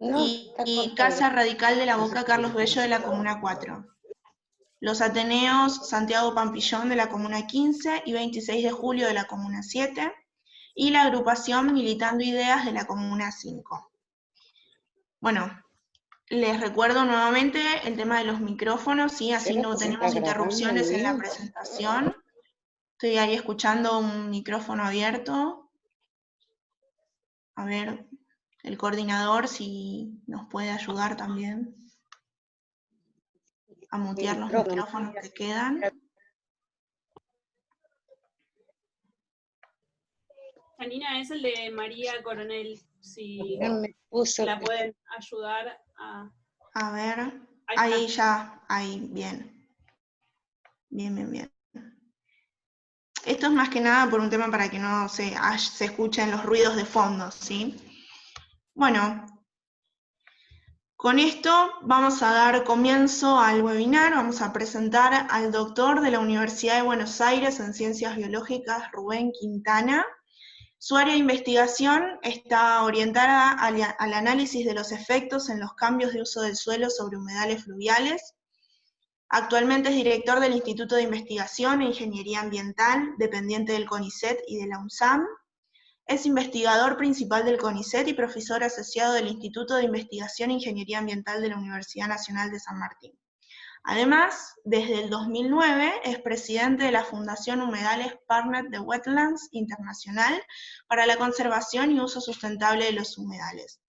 No, está y cortado. Casa Radical de la Boca Carlos Bello de la Comuna 4. Los Ateneos Santiago Pampillón de la Comuna 15 y 26 de Julio de la Comuna 7, y la agrupación Militando Ideas de la Comuna 5. Bueno, les recuerdo nuevamente el tema de los micrófonos, ¿sí? Así Creo no que se está tenemos grabando el interrupciones en la mío. presentación. Estoy ahí escuchando un micrófono abierto. A ver, el coordinador si nos puede ayudar también a Mi mutear los micrófono. micrófonos que quedan. Janina, es el de María Coronel, si Me puso la pueden ayudar a... A ver, Ahí ahí está. ya, ahí, bien. Bien, bien, bien. Esto es más que nada por un tema para que no se escuchen los ruidos de fondo, ¿sí? Bueno, con esto vamos a dar comienzo al webinar. Vamos a presentar al doctor de la Universidad de Buenos Aires en Ciencias Biológicas, Rubén Quintana. Su área de investigación está orientada al análisis de los efectos en los cambios de uso del suelo sobre humedales fluviales. Actualmente es director del Instituto de Investigación e Ingeniería Ambiental, dependiente del CONICET y de la UNSAM. Es investigador principal del CONICET y profesor asociado del Instituto de Investigación e Ingeniería Ambiental de la Universidad Nacional de San Martín. Además, desde el 2009 es presidente de la Fundación Humedales Partner de Wetlands Internacional para la conservación y uso sustentable de los humedales.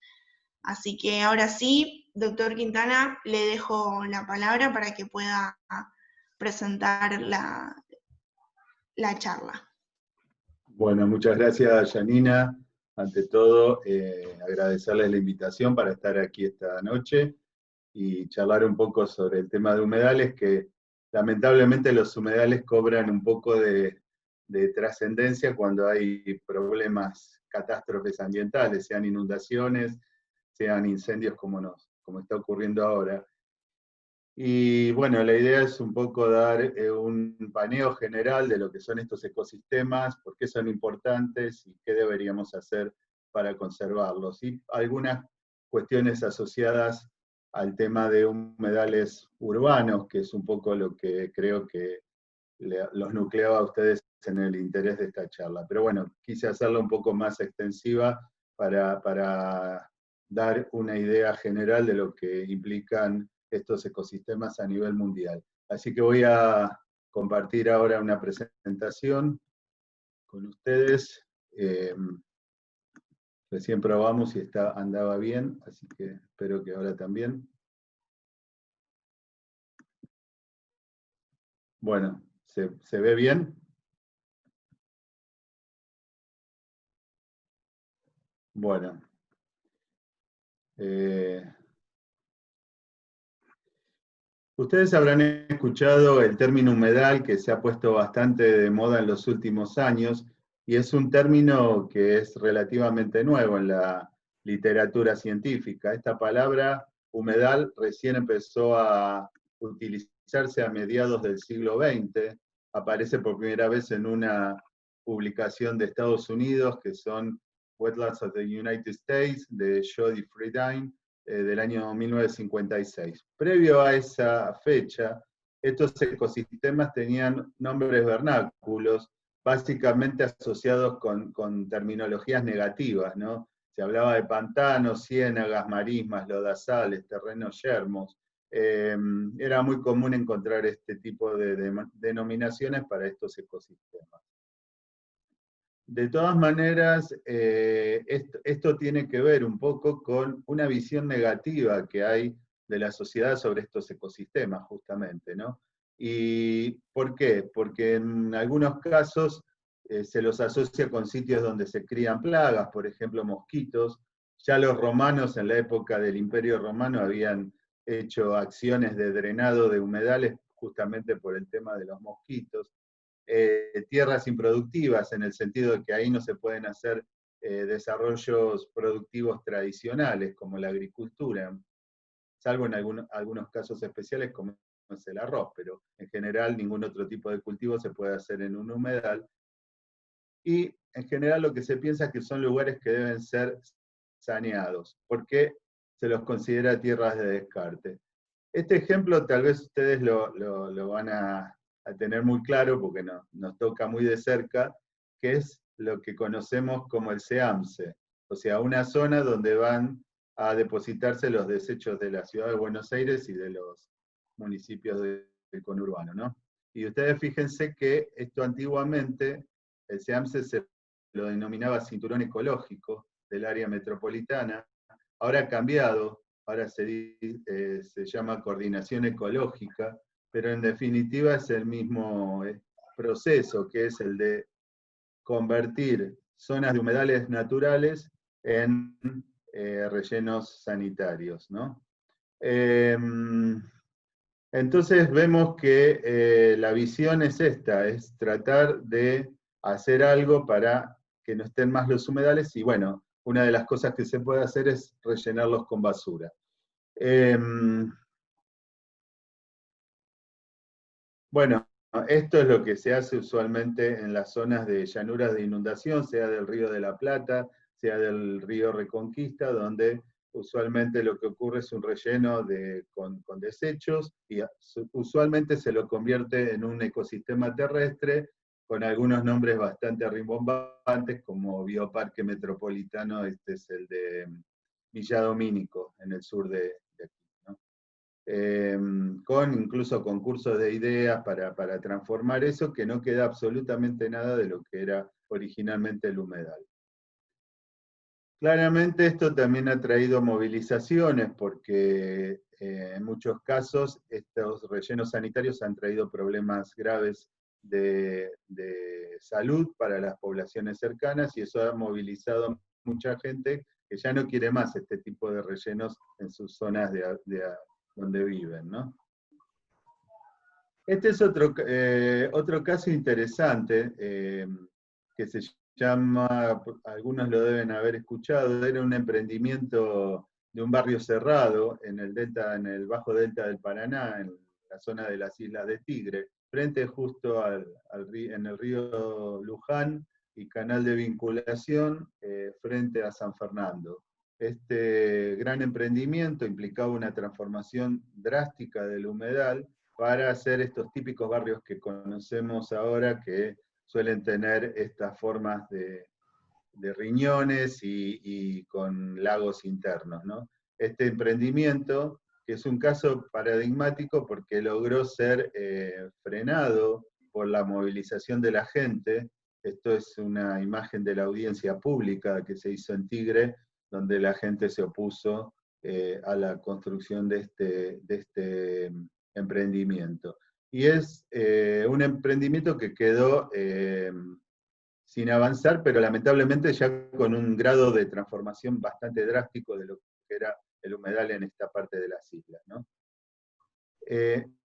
Así que ahora sí, doctor Quintana, le dejo la palabra para que pueda presentar la charla. Bueno, muchas gracias, Janina. Ante todo, agradecerles la invitación para estar aquí esta noche y charlar un poco sobre el tema de humedales, que lamentablemente los humedales cobran un poco de trascendencia cuando hay problemas, catástrofes ambientales, sean inundaciones, sean incendios como está ocurriendo ahora. Y bueno, la idea es un poco dar un paneo general de lo que son estos ecosistemas, por qué son importantes y qué deberíamos hacer para conservarlos. Y algunas cuestiones asociadas al tema de humedales urbanos, que es un poco lo que creo que los nucleaba a ustedes en el interés de esta charla. Pero bueno, quise hacerla un poco más extensiva para dar una idea general de lo que implican estos ecosistemas a nivel mundial. Así que voy a compartir ahora una presentación con ustedes. Recién probamos y andaba bien, así que espero que ahora también. Bueno, ¿se ve bien? Bueno. Ustedes habrán escuchado el término humedal, que se ha puesto bastante de moda en los últimos años, y es un término que es relativamente nuevo en la literatura científica. Esta palabra, humedal, recién empezó a utilizarse a mediados del siglo XX, aparece por primera vez en una publicación de Estados Unidos, que son Wetlands of the United States, de Jody Freedine, del año 1956. Previo a esa fecha, estos ecosistemas tenían nombres vernáculos, básicamente asociados con terminologías negativas, ¿no? Se hablaba de pantanos, ciénagas, marismas, lodazales, terrenos yermos. Era muy común encontrar este tipo de denominaciones para estos ecosistemas. De todas maneras, esto tiene que ver un poco con una visión negativa que hay de la sociedad sobre estos ecosistemas, justamente, ¿no? ¿Y por qué? Porque en algunos casos se los asocia con sitios donde se crían plagas, por ejemplo, mosquitos. Ya los romanos en la época del Imperio Romano habían hecho acciones de drenado de humedales justamente por el tema de los mosquitos. Tierras improductivas, en el sentido de que ahí no se pueden hacer desarrollos productivos tradicionales, como la agricultura, salvo en algunos casos especiales, como es el arroz, pero en general ningún otro tipo de cultivo se puede hacer en un humedal. Y en general lo que se piensa es que son lugares que deben ser saneados, porque se los considera tierras de descarte. Este ejemplo tal vez ustedes lo van a tener muy claro porque nos toca muy de cerca, que es lo que conocemos como el SEAMSE, o sea, una zona donde van a depositarse los desechos de la ciudad de Buenos Aires y de los municipios del conurbano, ¿no? Y ustedes fíjense que esto antiguamente, el SEAMSE se lo denominaba cinturón ecológico del área metropolitana, ahora ha cambiado, ahora se llama coordinación ecológica, pero en definitiva es el mismo proceso, que es el de convertir zonas de humedales naturales en rellenos sanitarios, ¿no? Entonces vemos que la visión es esta, es tratar de hacer algo para que no estén más los humedales, y bueno, una de las cosas que se puede hacer es rellenarlos con basura. Bueno, esto es lo que se hace usualmente en las zonas de llanuras de inundación, sea del Río de la Plata, sea del río Reconquista, donde usualmente lo que ocurre es un relleno con desechos, y usualmente se lo convierte en un ecosistema terrestre, con algunos nombres bastante rimbombantes, como Bioparque Metropolitano, este es el de Villa Domínico, en el sur de aquí, ¿no? Con incluso concursos de ideas para transformar eso, que no queda absolutamente nada de lo que era originalmente el humedal. Claramente esto también ha traído movilizaciones, porque en muchos casos estos rellenos sanitarios han traído problemas graves de salud para las poblaciones cercanas, y eso ha movilizado a mucha gente que ya no quiere más este tipo de rellenos en sus zonas donde viven, ¿no? Este es otro caso interesante, que se llama, algunos lo deben haber escuchado, era un emprendimiento de un barrio cerrado en el bajo delta del Paraná, en la zona de las Islas de Tigre, frente justo en el río Luján y canal de vinculación, frente a San Fernando. Este gran emprendimiento implicaba una transformación drástica del humedal para hacer estos típicos barrios que conocemos ahora, que suelen tener estas formas de riñones y con lagos internos, ¿no? Este emprendimiento, que es un caso paradigmático porque logró ser frenado por la movilización de la gente. Esto es una imagen de la audiencia pública que se hizo en Tigre, donde la gente se opuso a la construcción de este emprendimiento. Y es un emprendimiento que quedó sin avanzar, pero lamentablemente ya con un grado de transformación bastante drástico de lo que era el humedal en esta parte de las islas, ¿no?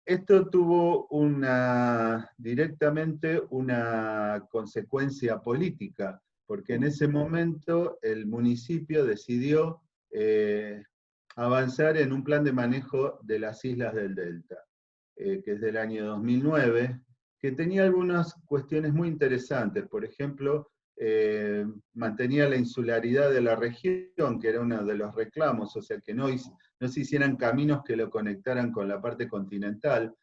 Esto tuvo directamente una consecuencia política, porque en ese momento el municipio decidió avanzar en un plan de manejo de las islas del Delta, que es del año 2009, que tenía algunas cuestiones muy interesantes. Por ejemplo, mantenía la insularidad de la región, que era uno de los reclamos, o sea, que no se hicieran caminos que lo conectaran con la parte continental.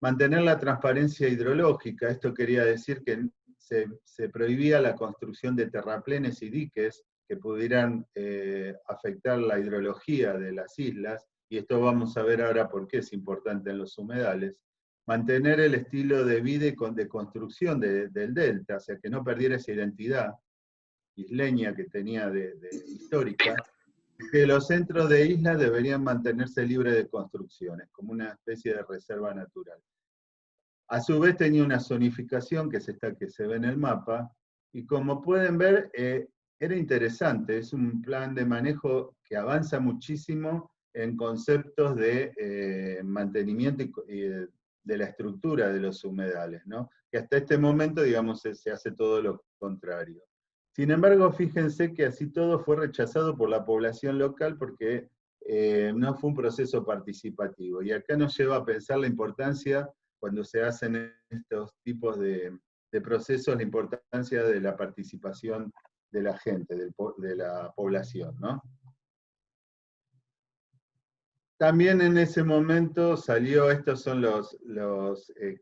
Mantener la transparencia hidrológica, esto quería decir que se prohibía la construcción de terraplenes y diques que pudieran afectar la hidrología de las islas, y esto vamos a ver ahora por qué es importante en los humedales. Mantener el estilo de vida y de construcción del delta, o sea, que no perdiera esa identidad isleña que tenía histórica, que los centros de islas deberían mantenerse libres de construcciones, como una especie de reserva natural. A su vez tenía una zonificación, que es esta que se ve en el mapa, y como pueden ver, era interesante, es un plan de manejo que avanza muchísimo en conceptos de mantenimiento y de la estructura de los humedales, ¿no? Que hasta este momento, digamos, se hace todo lo contrario. Sin embargo, fíjense que así todo fue rechazado por la población local porque no fue un proceso participativo. Y acá nos lleva a pensar la importancia, cuando se hacen estos tipos de procesos, la importancia de la participación de la gente, de la población, ¿no? También en ese momento salió, estos son los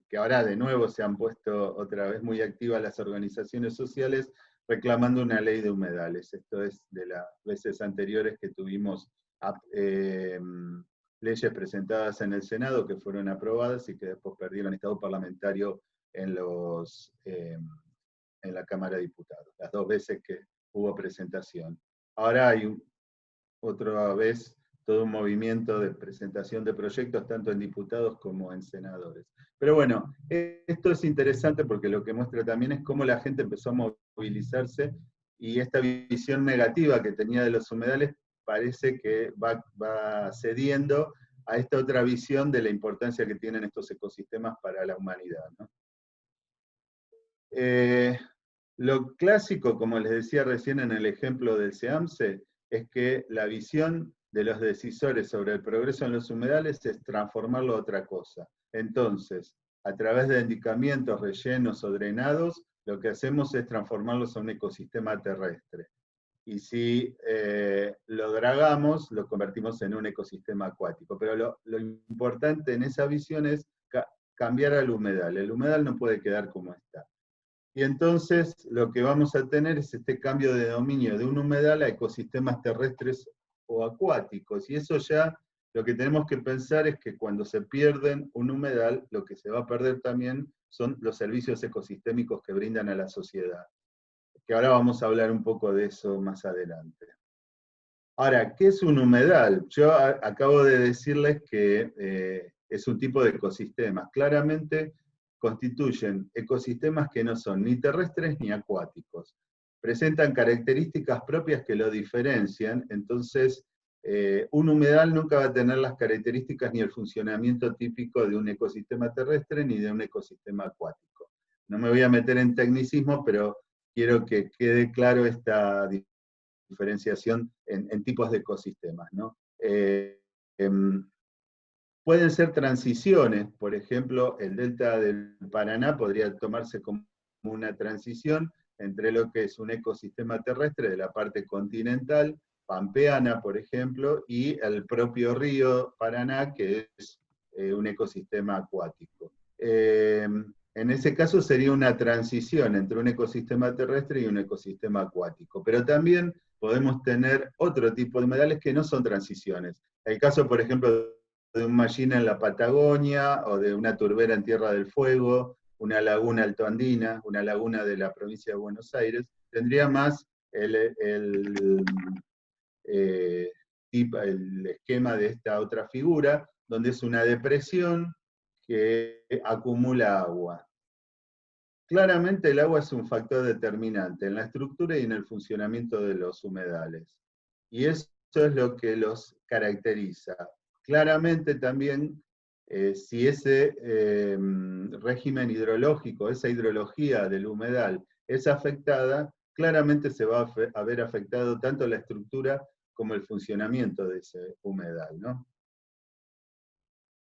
que ahora de nuevo se han puesto otra vez muy activas las organizaciones sociales reclamando una ley de humedales. Esto es de las veces anteriores que tuvimos leyes presentadas en el Senado que fueron aprobadas y que después perdieron estado parlamentario en la Cámara de Diputados, las dos veces que hubo presentación. Ahora hay otra vez todo un movimiento de presentación de proyectos, tanto en diputados como en senadores. Pero bueno, esto es interesante porque lo que muestra también es cómo la gente empezó a movilizarse y esta visión negativa que tenía de los humedales parece que va cediendo a esta otra visión de la importancia que tienen estos ecosistemas para la humanidad, ¿no? Lo clásico, como les decía recién en el ejemplo del SEAMSE, es que la visión de los decisores sobre el progreso en los humedales es transformarlo a otra cosa. Entonces, a través de endicamientos, rellenos o drenados, lo que hacemos es transformarlos a un ecosistema terrestre. Y si lo dragamos, lo convertimos en un ecosistema acuático. Pero lo importante en esa visión es cambiar al humedal. El humedal no puede quedar como está. Y entonces lo que vamos a tener es este cambio de dominio de un humedal a ecosistemas terrestres o acuáticos. Y eso ya lo que tenemos que pensar es que cuando se pierden un humedal, lo que se va a perder también son los servicios ecosistémicos que brindan a la sociedad. Que ahora vamos a hablar un poco de eso más adelante. Ahora, ¿qué es un humedal? Yo acabo de decirles que es un tipo de ecosistemas. Claramente constituyen ecosistemas que no son ni terrestres ni acuáticos. Presentan características propias que lo diferencian, entonces un humedal nunca va a tener las características ni el funcionamiento típico de un ecosistema terrestre ni de un ecosistema acuático. No me voy a meter en tecnicismo, pero quiero que quede claro esta diferenciación en tipos de ecosistemas, ¿no? Pueden ser transiciones, por ejemplo, el delta del Paraná podría tomarse como una transición entre lo que es un ecosistema terrestre de la parte continental, pampeana, por ejemplo, y el propio río Paraná, que es un ecosistema acuático. En ese caso sería una transición entre un ecosistema terrestre y un ecosistema acuático, pero también podemos tener otro tipo de humedales que no son transiciones. El caso, por ejemplo, de un mallina en la Patagonia, o de una turbera en Tierra del Fuego, una laguna altoandina, una laguna de la provincia de Buenos Aires, tendría más el esquema de esta otra figura, donde es una depresión que acumula agua. Claramente el agua es un factor determinante en la estructura y en el funcionamiento de los humedales. Y eso es lo que los caracteriza. Claramente también, si ese régimen hidrológico, esa hidrología del humedal es afectada, claramente se va a ver afectado tanto la estructura como el funcionamiento de ese humedal, ¿no?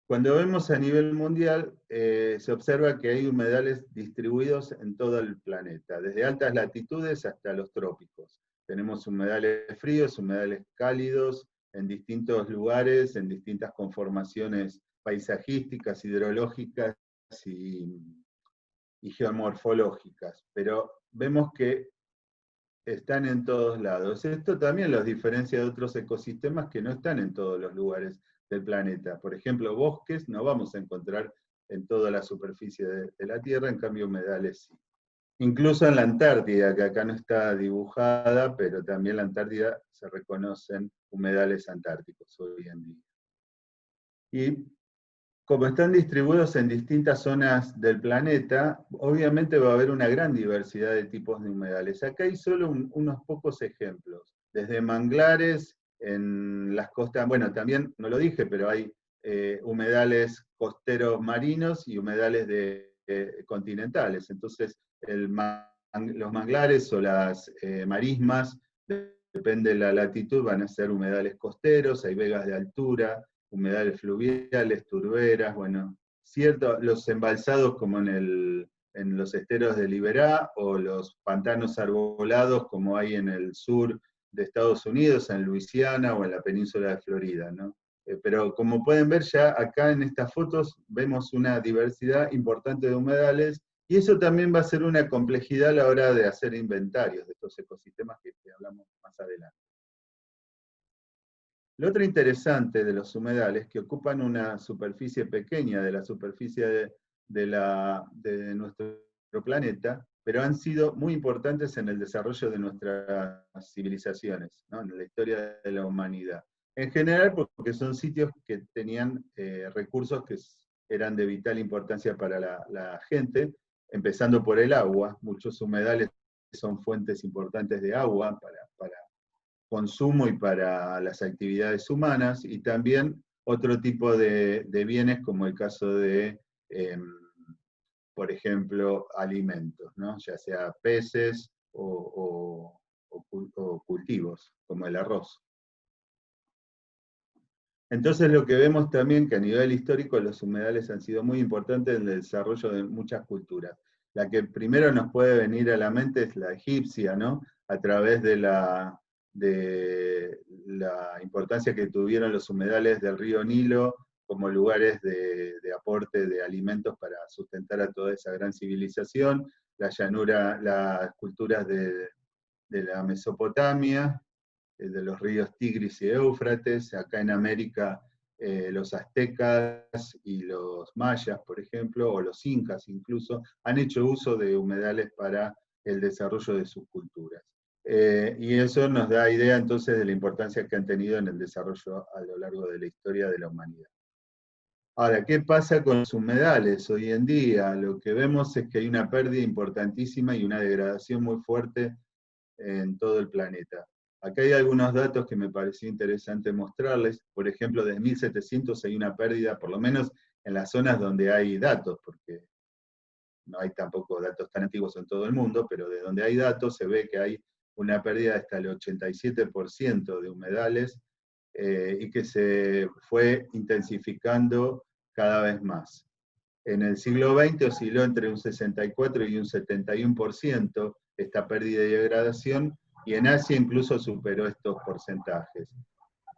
Cuando vemos a nivel mundial, se observa que hay humedales distribuidos en todo el planeta, desde altas latitudes hasta los trópicos. Tenemos humedales fríos, humedales cálidos, en distintos lugares, en distintas conformaciones paisajísticas, hidrológicas y geomorfológicas, pero vemos que están en todos lados. Esto también los diferencia de otros ecosistemas que no están en todos los lugares del planeta. Por ejemplo, bosques no vamos a encontrar en toda la superficie de la Tierra, en cambio humedales sí. Incluso en la Antártida, que acá no está dibujada, pero también en la Antártida se reconocen humedales antárticos hoy en día. Y como están distribuidos en distintas zonas del planeta, obviamente va a haber una gran diversidad de tipos de humedales. Acá hay solo unos pocos ejemplos, desde manglares en las costas, bueno, también no lo dije, pero hay humedales costeros marinos y humedales continentales. Entonces, los manglares o las marismas, depende de la latitud, van a ser humedales costeros, hay vegas de altura, humedales fluviales, turberas, bueno, los embalsados como en los esteros de Liberá, o los pantanos arbolados como hay en el sur de Estados Unidos, en Luisiana o en la península de Florida, ¿no? Pero como pueden ver ya acá en estas fotos vemos una diversidad importante de humedales, y eso también va a ser una complejidad a la hora de hacer inventarios de estos ecosistemas que hablamos más adelante. Lo otro interesante de los humedales, que ocupan una superficie pequeña de la superficie de nuestro planeta, pero han sido muy importantes en el desarrollo de nuestras civilizaciones, ¿no? En la historia de la humanidad. En general porque son sitios que tenían recursos que eran de vital importancia para la gente, empezando por el agua. Muchos humedales son fuentes importantes de agua para consumo y para las actividades humanas, y también otro tipo de bienes, como el caso de, por ejemplo, alimentos, ¿no? Ya sea peces o cultivos, como el arroz. Entonces lo que vemos también que a nivel histórico los humedales han sido muy importantes en el desarrollo de muchas culturas. La que primero nos puede venir a la mente es la egipcia, ¿no? A través de la importancia que tuvieron los humedales del río Nilo como lugares de aporte de alimentos para sustentar a toda esa gran civilización, la llanura, las culturas de la Mesopotamia, de los ríos Tigris y Éufrates, acá en América los aztecas y los mayas, por ejemplo, o los incas incluso, han hecho uso de humedales para el desarrollo de sus culturas. Y eso nos da idea entonces de la importancia que han tenido en el desarrollo a lo largo de la historia de la humanidad. Ahora, ¿qué pasa con los humedales hoy en día? Lo que vemos es que hay una pérdida importantísima y una degradación muy fuerte en todo el planeta. Acá hay algunos datos que me pareció interesante mostrarles. Por ejemplo, desde 1700 hay una pérdida, por lo menos en las zonas donde hay datos, porque no hay tampoco datos tan antiguos en todo el mundo, pero de donde hay datos se ve que hay una pérdida de hasta el 87% de humedales, y que se fue intensificando cada vez más. En el siglo XX osciló entre un 64 y un 71% esta pérdida y degradación, y en Asia incluso superó estos porcentajes.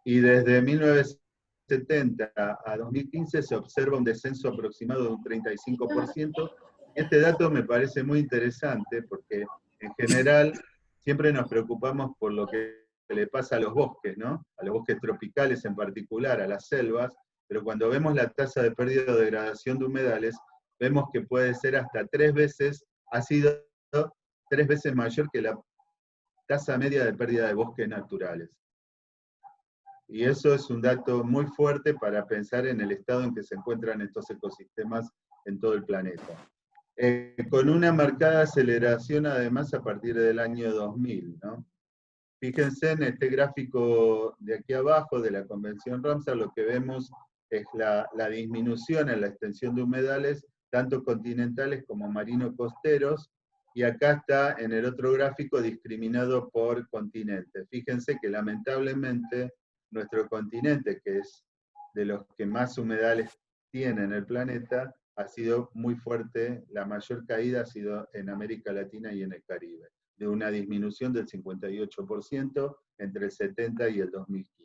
Y desde 1970 a 2015 se observa un descenso aproximado de un 35%. Este dato me parece muy interesante porque en general siempre nos preocupamos por lo que le pasa a los bosques, ¿no? A los bosques tropicales en particular, a las selvas, pero cuando vemos la tasa de pérdida o degradación de humedales, vemos que puede ser hasta 3 veces, ha sido 3 veces mayor que la tasa media de pérdida de bosques naturales. Y eso es un dato muy fuerte para pensar en el estado en que se encuentran estos ecosistemas en todo el planeta. Con una marcada aceleración además a partir del año 2000, ¿no? Fíjense en este gráfico de aquí abajo de la Convención Ramsar, lo que vemos es la disminución en la extensión de humedales, tanto continentales como marino-costeros, y acá está en el otro gráfico discriminado por continente. Fíjense que lamentablemente nuestro continente, que es de los que más humedales tiene en el planeta, ha sido muy fuerte, la mayor caída ha sido en América Latina y en el Caribe, de una disminución del 58% entre el 70 y el 2015.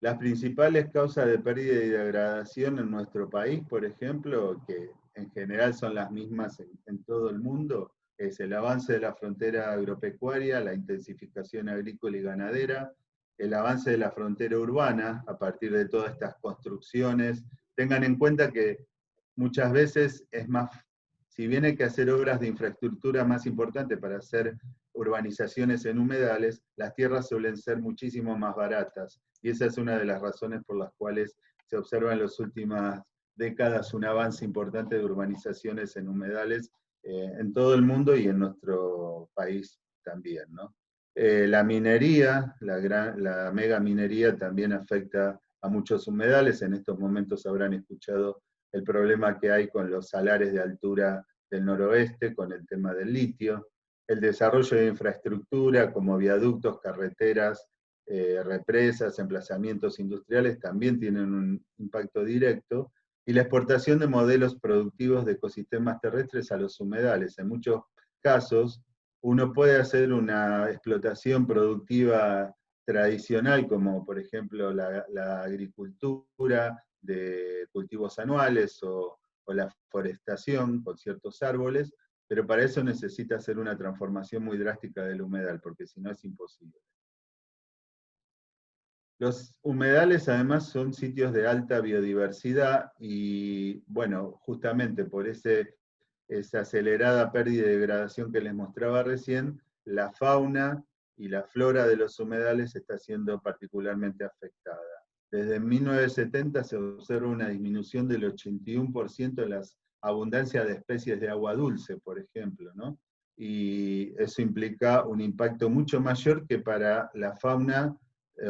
Las principales causas de pérdida y degradación en nuestro país, por ejemplo, que en general son las mismas en todo el mundo, es el avance de la frontera agropecuaria, la intensificación agrícola y ganadera, el avance de la frontera urbana a partir de todas estas construcciones. Tengan en cuenta que muchas veces es más, si bien hay que hacer obras de infraestructura más importantes para hacer urbanizaciones en humedales, las tierras suelen ser muchísimo más baratas. Y esa es una de las razones por las cuales se observa en las últimas décadas un avance importante de urbanizaciones en humedales en todo el mundo y en nuestro país también, ¿no? La minería, la mega minería también afecta a muchos humedales. En estos momentos habrán escuchado el problema que hay con los salares de altura del noroeste, con el tema del litio. El desarrollo de infraestructura como viaductos, carreteras, represas, emplazamientos industriales también tienen un impacto directo, y la exportación de modelos productivos de ecosistemas terrestres a los humedales. En muchos casos, uno puede hacer una explotación productiva tradicional, como por ejemplo la agricultura de cultivos anuales o la forestación con ciertos árboles, pero para eso necesita hacer una transformación muy drástica del humedal, porque si no es imposible. Los humedales además son sitios de alta biodiversidad y, bueno, justamente por esa acelerada pérdida y degradación que les mostraba recién, la fauna y la flora de los humedales está siendo particularmente afectada. Desde 1970 se observa una disminución del 81% de las abundancias de especies de agua dulce, por ejemplo, ¿no? Y eso implica un impacto mucho mayor que para la fauna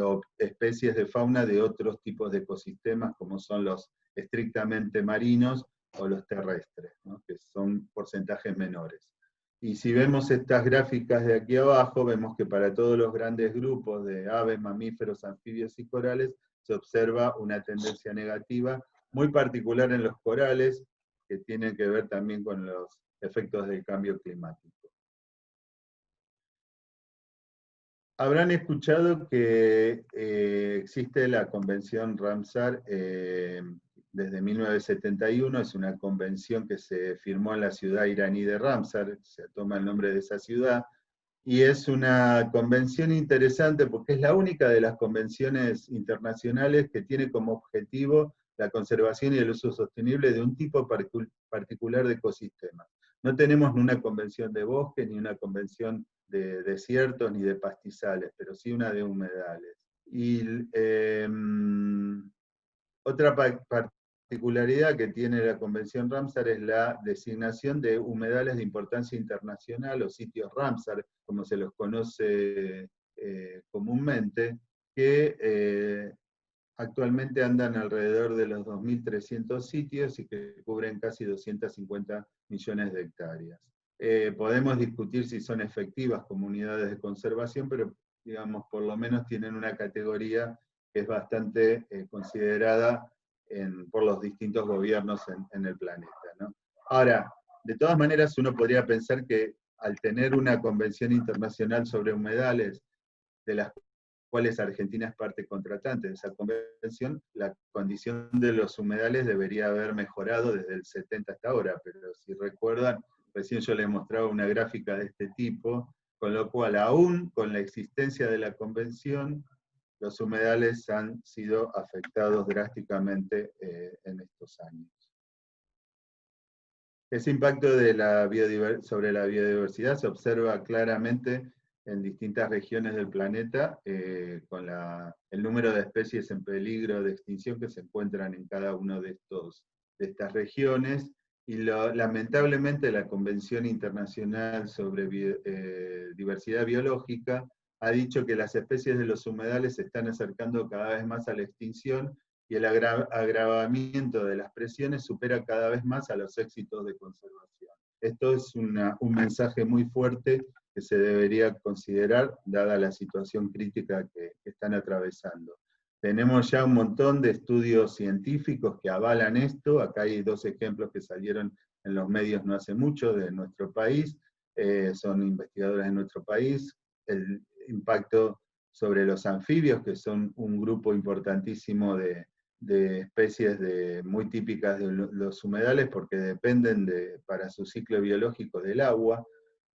o especies de fauna de otros tipos de ecosistemas, como son los estrictamente marinos o los terrestres, ¿no? Que son porcentajes menores. Y si vemos estas gráficas de aquí abajo, vemos que para todos los grandes grupos de aves, mamíferos, anfibios y corales, se observa una tendencia negativa, muy particular en los corales, que tiene que ver también con los efectos del cambio climático. Habrán escuchado que existe la Convención Ramsar desde 1971, es una convención que se firmó en la ciudad iraní de Ramsar, se toma el nombre de esa ciudad, y es una convención interesante porque es la única de las convenciones internacionales que tiene como objetivo la conservación y el uso sostenible de un tipo particular de ecosistema. No tenemos ni una convención de bosques, ni una convención de desiertos, ni de pastizales, pero sí una de humedales. Y otra particularidad que tiene la Convención Ramsar es la designación de humedales de importancia internacional o sitios Ramsar, como se los conoce comúnmente, que actualmente andan alrededor de los 2.300 sitios y que cubren casi 250 millones de hectáreas. Podemos discutir si son efectivas como unidades de conservación, pero digamos, por lo menos tienen una categoría que es bastante considerada por los distintos gobiernos en el planeta, ¿no? Ahora, de todas maneras, uno podría pensar que al tener una convención internacional sobre humedales, de las cuales Argentina es parte contratante de esa convención, la condición de los humedales debería haber mejorado desde el 70 hasta ahora, pero si recuerdan, recién yo les mostraba una gráfica de este tipo, con lo cual aún con la existencia de la convención, los humedales han sido afectados drásticamente en estos años. Ese impacto de sobre la biodiversidad se observa claramente en distintas regiones del planeta, con el número de especies en peligro de extinción que se encuentran en cada una de estas regiones, y lamentablemente la Convención Internacional sobre Diversidad Biológica ha dicho que las especies de los humedales se están acercando cada vez más a la extinción, y el agravamiento de las presiones supera cada vez más a los éxitos de conservación. Esto es un mensaje muy fuerte que se debería considerar, dada la situación crítica que están atravesando. Tenemos ya un montón de estudios científicos que avalan esto. Acá hay 2 ejemplos que salieron en los medios no hace mucho de nuestro país. Son investigadores de nuestro país. El impacto sobre los anfibios, que son un grupo importantísimo de especies muy típicas de los humedales porque dependen para su ciclo biológico del agua,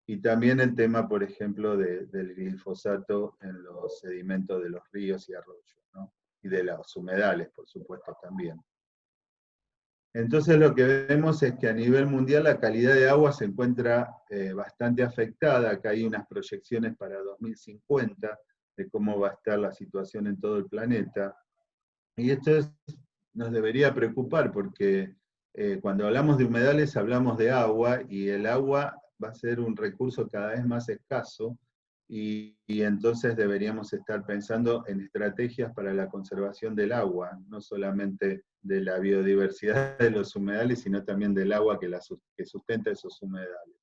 y también el tema, por ejemplo, del glifosato en los sedimentos de los ríos y arroyos, ¿no? Y de los humedales, por supuesto, también. Entonces lo que vemos es que a nivel mundial la calidad de agua se encuentra bastante afectada. Acá hay unas proyecciones para 2050 de cómo va a estar la situación en todo el planeta. Y esto nos debería preocupar porque cuando hablamos de humedales hablamos de agua, y el agua va a ser un recurso cada vez más escaso, y entonces deberíamos estar pensando en estrategias para la conservación del agua, no solamente de la biodiversidad de los humedales, sino también del agua que sustenta esos humedales.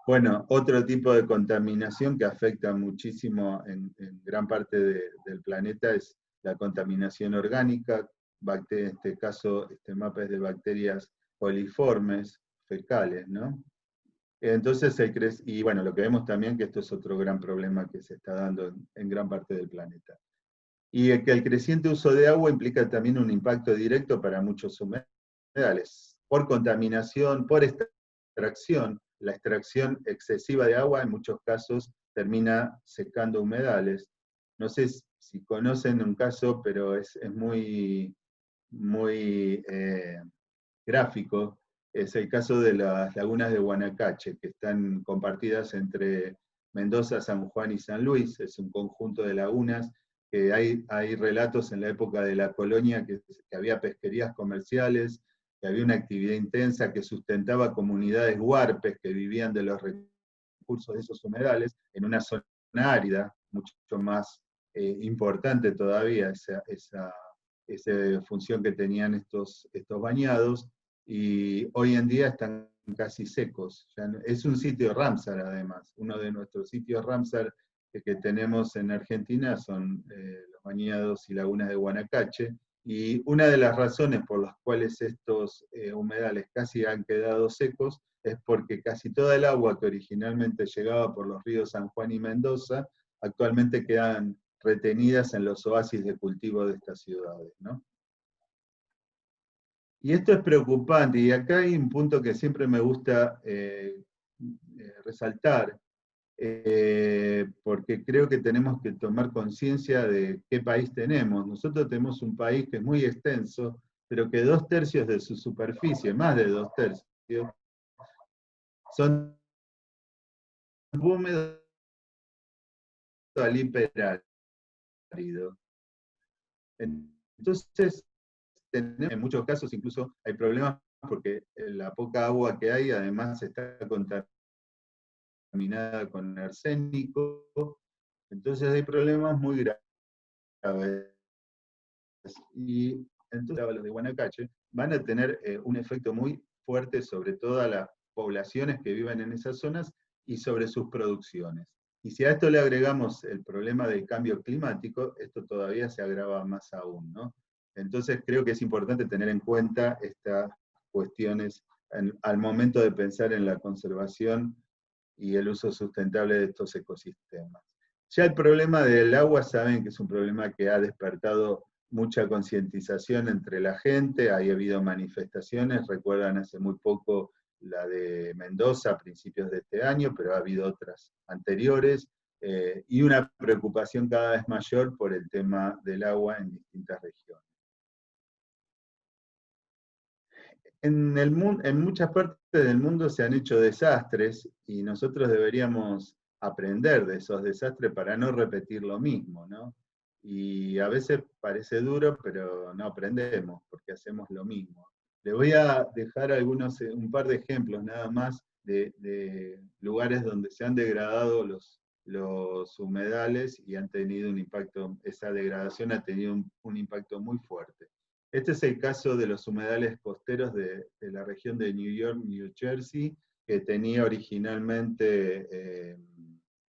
Bueno, otro tipo de contaminación que afecta muchísimo en gran parte del planeta es la contaminación orgánica. En este caso, este mapa es de bacterias coliformes fecales, ¿no? Entonces, y bueno, lo que vemos también que esto es otro gran problema que se está dando en gran parte del planeta. Y que el creciente uso de agua implica también un impacto directo para muchos humedales, por contaminación, por extracción. La extracción excesiva de agua en muchos casos termina secando humedales. No sé si conocen un caso, pero es muy, muy gráfico. Es el caso de las lagunas de Guanacache, que están compartidas entre Mendoza, San Juan y San Luis. Es un conjunto de lagunas que hay relatos en la época de la colonia que había pesquerías comerciales, que había una actividad intensa que sustentaba comunidades huarpes que vivían de los recursos de esos humedales en una zona árida, mucho más importante todavía esa función que tenían estos bañados, y hoy en día están casi secos. Es un sitio Ramsar, además. Uno de nuestros sitios Ramsar que tenemos en Argentina son los bañados y lagunas de Guanacache, y una de las razones por las cuales estos humedales casi han quedado secos es porque casi toda el agua que originalmente llegaba por los ríos San Juan y Mendoza actualmente quedan retenidas en los oasis de cultivo de estas ciudades, ¿no? Y esto es preocupante, y acá hay un punto que siempre me gusta resaltar, porque creo que tenemos que tomar conciencia de qué país tenemos. Nosotros tenemos un país que es muy extenso, pero que 2/3 de su superficie, más de 2/3, son húmedos al hiperárido. Entonces, en muchos casos incluso hay problemas porque la poca agua que hay además está contaminada con arsénico, entonces hay problemas muy graves. Y entonces los de Guanacache van a tener un efecto muy fuerte sobre todas las poblaciones que viven en esas zonas y sobre sus producciones. Y si a esto le agregamos el problema del cambio climático, esto todavía se agrava más aún, ¿no? Entonces creo que es importante tener en cuenta estas cuestiones al momento de pensar en la conservación y el uso sustentable de estos ecosistemas. Ya el problema del agua, saben que es un problema que ha despertado mucha concientización entre la gente, ha habido manifestaciones, recuerdan hace muy poco la de Mendoza a principios de este año, pero ha habido otras anteriores, y una preocupación cada vez mayor por el tema del agua en distintas regiones. En muchas partes del mundo se han hecho desastres y nosotros deberíamos aprender de esos desastres para no repetir lo mismo, ¿no? Y a veces parece duro, pero no aprendemos porque hacemos lo mismo. Le voy a dejar un par de ejemplos nada más de lugares donde se han degradado los humedales y han tenido un impacto, esa degradación ha tenido un impacto muy fuerte. Este es el caso de los humedales costeros de la región de New York, New Jersey, que tenía originalmente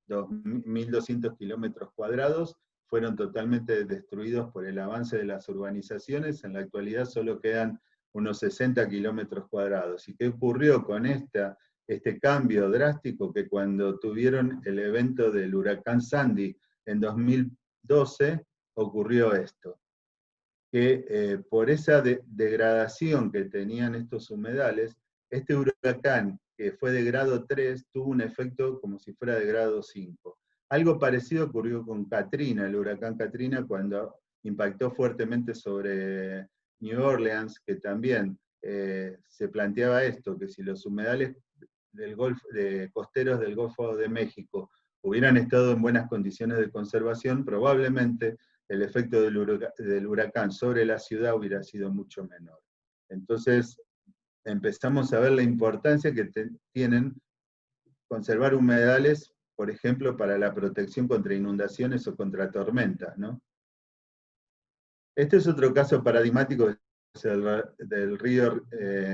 1.200 kilómetros cuadrados, fueron totalmente destruidos por el avance de las urbanizaciones, en la actualidad solo quedan unos 60 kilómetros cuadrados. ¿Y qué ocurrió con este cambio drástico? Que cuando tuvieron el evento del huracán Sandy en 2012, ocurrió esto, que por esa degradación que tenían estos humedales, este huracán, que fue de grado 3, tuvo un efecto como si fuera de grado 5. Algo parecido ocurrió con Katrina, el huracán Katrina, cuando impactó fuertemente sobre New Orleans, que también se planteaba esto, que si los humedales costeros del Golfo de México hubieran estado en buenas condiciones de conservación, probablemente el efecto del huracán sobre la ciudad hubiera sido mucho menor. Entonces empezamos a ver la importancia que tienen conservar humedales, por ejemplo, para la protección contra inundaciones o contra tormentas, ¿no? Este es otro caso paradigmático, es del río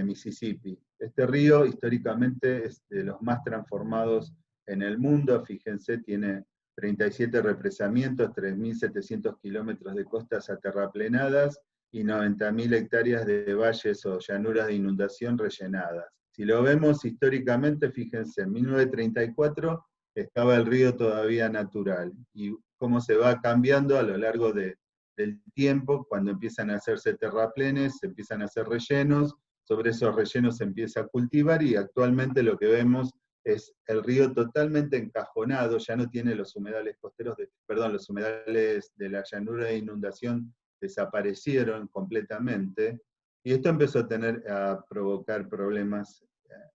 Mississippi. Este río históricamente es de los más transformados en el mundo, fíjense, tiene 37 represamientos, 3.700 kilómetros de costas aterraplenadas y 90.000 hectáreas de valles o llanuras de inundación rellenadas. Si lo vemos históricamente, fíjense, en 1934 estaba el río todavía natural, y cómo se va cambiando a lo largo del tiempo, cuando empiezan a hacerse terraplenes, se empiezan a hacer rellenos, sobre esos rellenos se empieza a cultivar, y actualmente lo que vemos es el río totalmente encajonado, ya no tiene los humedales costeros, los humedales de la llanura de inundación desaparecieron completamente, y esto empezó a provocar problemas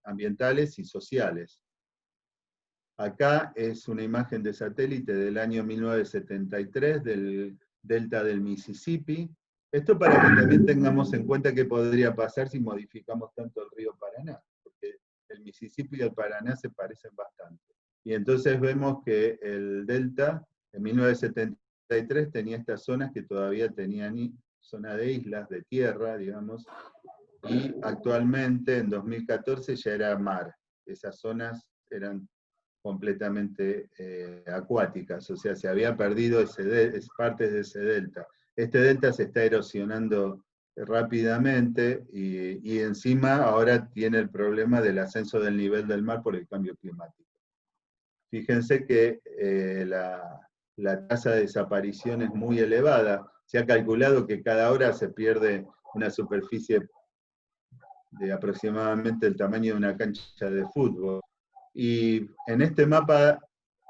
ambientales y sociales. Acá es una imagen de satélite del año 1973 del delta del Mississippi. Esto para que también tengamos en cuenta qué podría pasar si modificamos tanto el río Paraná, porque el Mississippi y el Paraná se parecen bastante. Y entonces vemos que el delta en 1973 tenía estas zonas que todavía tenían zona de islas, de tierra, digamos, y actualmente en 2014 ya era mar. Esas zonas eran completamente acuáticas, o sea, se había perdido partes de ese delta. Este delta se está erosionando rápidamente y encima ahora tiene el problema del ascenso del nivel del mar por el cambio climático. Fíjense que la tasa de desaparición es muy elevada. Se ha calculado que cada hora se pierde una superficie de aproximadamente el tamaño de una cancha de fútbol. Y en este mapa,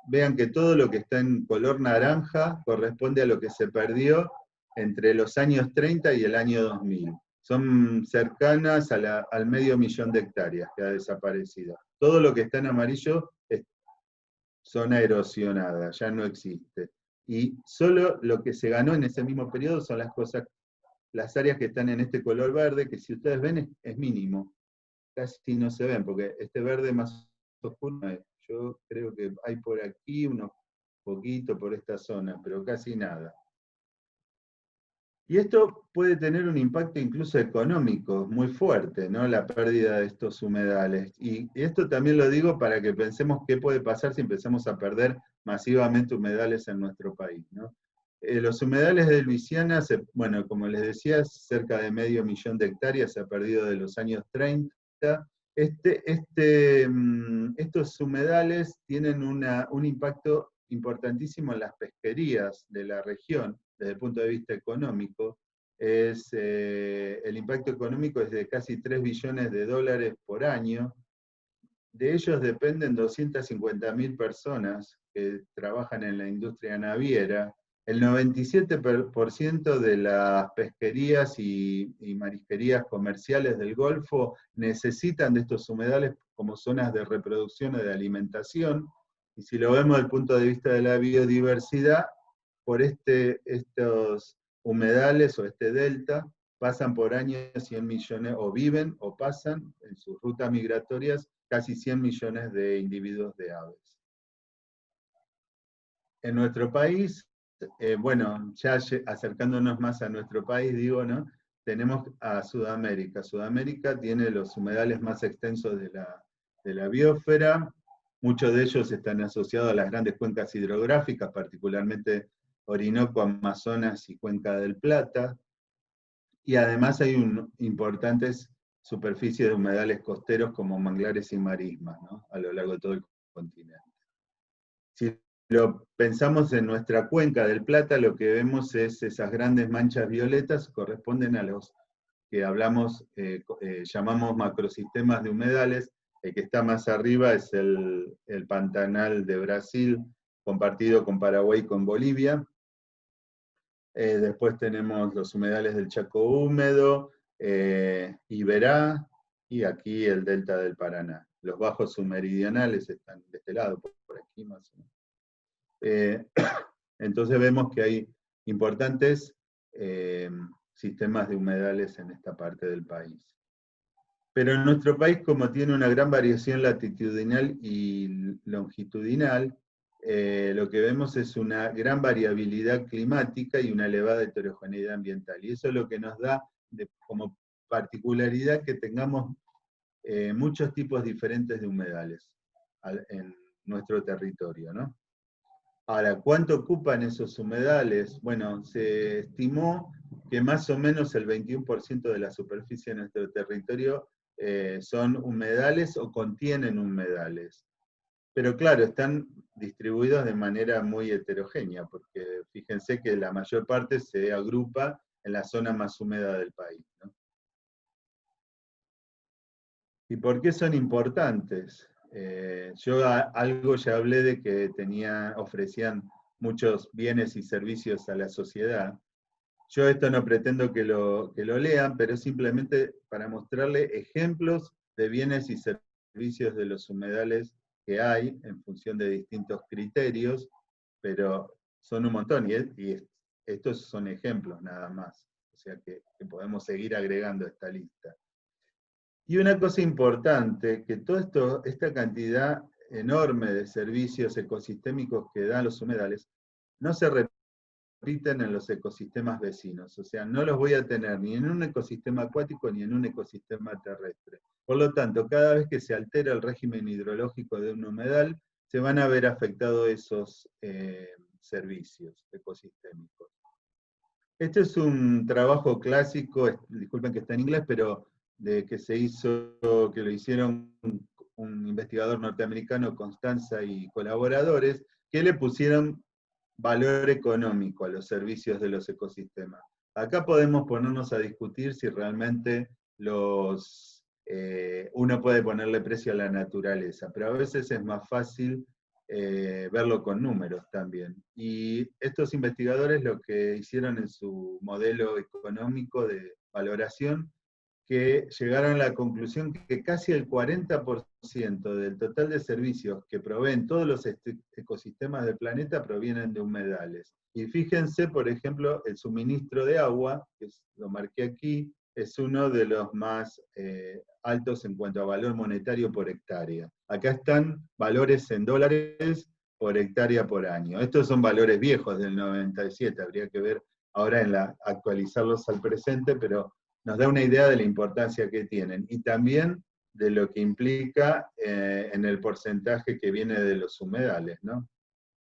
vean que todo lo que está en color naranja corresponde a lo que se perdió entre los años 30 y el año 2000. Son cercanas a al 500.000 de hectáreas que ha desaparecido. Todo lo que está en amarillo es zona erosionada, ya no existe. Y solo lo que se ganó en ese mismo periodo son las áreas que están en este color verde, que si ustedes ven es mínimo. Casi no se ven, porque este verde más oscuro, yo creo que hay por aquí unos poquito por esta zona, pero casi nada. Y esto puede tener un impacto incluso económico muy fuerte, ¿no? La pérdida de estos humedales. Y esto también lo digo para que pensemos qué puede pasar si empezamos a perder masivamente humedales en nuestro país, ¿no? Los humedales de Luisiana, bueno, como les decía, cerca de 500.000 de hectáreas se ha perdido de los años 30. Estos humedales tienen un impacto importantísimo en las pesquerías de la región, desde el punto de vista económico. El impacto económico es de casi 3 billones de dólares por año. De ellos dependen 250.000 personas que trabajan en la industria naviera. El 97% de las pesquerías y marisquerías comerciales del Golfo necesitan de estos humedales como zonas de reproducción o de alimentación. Y si lo vemos desde el punto de vista de la biodiversidad, por estos humedales o este delta, pasan por año 100 millones, o viven o pasan en sus rutas migratorias casi 100 millones de individuos de aves. En nuestro país, bueno, ya acercándonos más a nuestro país, digo, ¿no? Tenemos a Sudamérica. Sudamérica tiene los humedales más extensos de la biosfera. Muchos de ellos están asociados a las grandes cuencas hidrográficas, particularmente Orinoco, Amazonas y Cuenca del Plata. Y además hay importantes superficies de humedales costeros como manglares y marismas, ¿no? A lo largo de todo el continente. Si lo pensamos en nuestra cuenca del Plata, lo que vemos es esas grandes manchas violetas, corresponden a los que llamamos macrosistemas de humedales. El que está más arriba es el Pantanal de Brasil, compartido con Paraguay y con Bolivia. Después tenemos los humedales del Chaco húmedo, Iberá, y aquí el delta del Paraná. Los bajos submeridionales están de este lado, por aquí más o menos. Entonces vemos que hay importantes sistemas de humedales en esta parte del país. Pero en nuestro país, como tiene una gran variación latitudinal y longitudinal, lo que vemos es una gran variabilidad climática y una elevada heterogeneidad ambiental. Y eso es lo que nos da como particularidad que tengamos muchos tipos diferentes de humedales en nuestro territorio, ¿no? Ahora, ¿cuánto ocupan esos humedales? Bueno, se estimó que más o menos el 21% de la superficie de nuestro territorio son humedales o contienen humedales. Pero claro, están distribuidos de manera muy heterogénea, porque fíjense que la mayor parte se agrupa en la zona más húmeda del país, ¿no? ¿Y por qué son importantes? Yo algo ya hablé de que ofrecían muchos bienes y servicios a la sociedad. Yo esto no pretendo que lo lean, pero simplemente para mostrarle ejemplos de bienes y servicios de los humedales que hay en función de distintos criterios, pero son un montón, y estos son ejemplos nada más. O sea que podemos seguir agregando a esta lista. Y una cosa importante, que esta cantidad enorme de servicios ecosistémicos que dan los humedales, no se repiten en los ecosistemas vecinos. O sea, no los voy a tener ni en un ecosistema acuático ni en un ecosistema terrestre. Por lo tanto, cada vez que se altera el régimen hidrológico de un humedal, se van a ver afectados esos servicios ecosistémicos. Este es un trabajo clásico, disculpen que está en inglés, pero que lo hicieron un investigador norteamericano, Constanza y colaboradores, que le pusieron valor económico a los servicios de los ecosistemas. Acá podemos ponernos a discutir si realmente uno puede ponerle precio a la naturaleza, pero a veces es más fácil verlo con números también. Y estos investigadores lo que hicieron en su modelo económico de valoración, que llegaron a la conclusión que casi el 40% del total de servicios que proveen todos los ecosistemas del planeta provienen de humedales. Y fíjense, por ejemplo, el suministro de agua, que lo marqué aquí, es uno de los más altos en cuanto a valor monetario por hectárea. Acá están valores en dólares por hectárea por año. Estos son valores viejos del 97, habría que ver ahora actualizarlos al presente, pero nos da una idea de la importancia que tienen y también de lo que implica en el porcentaje que viene de los humedales, ¿no?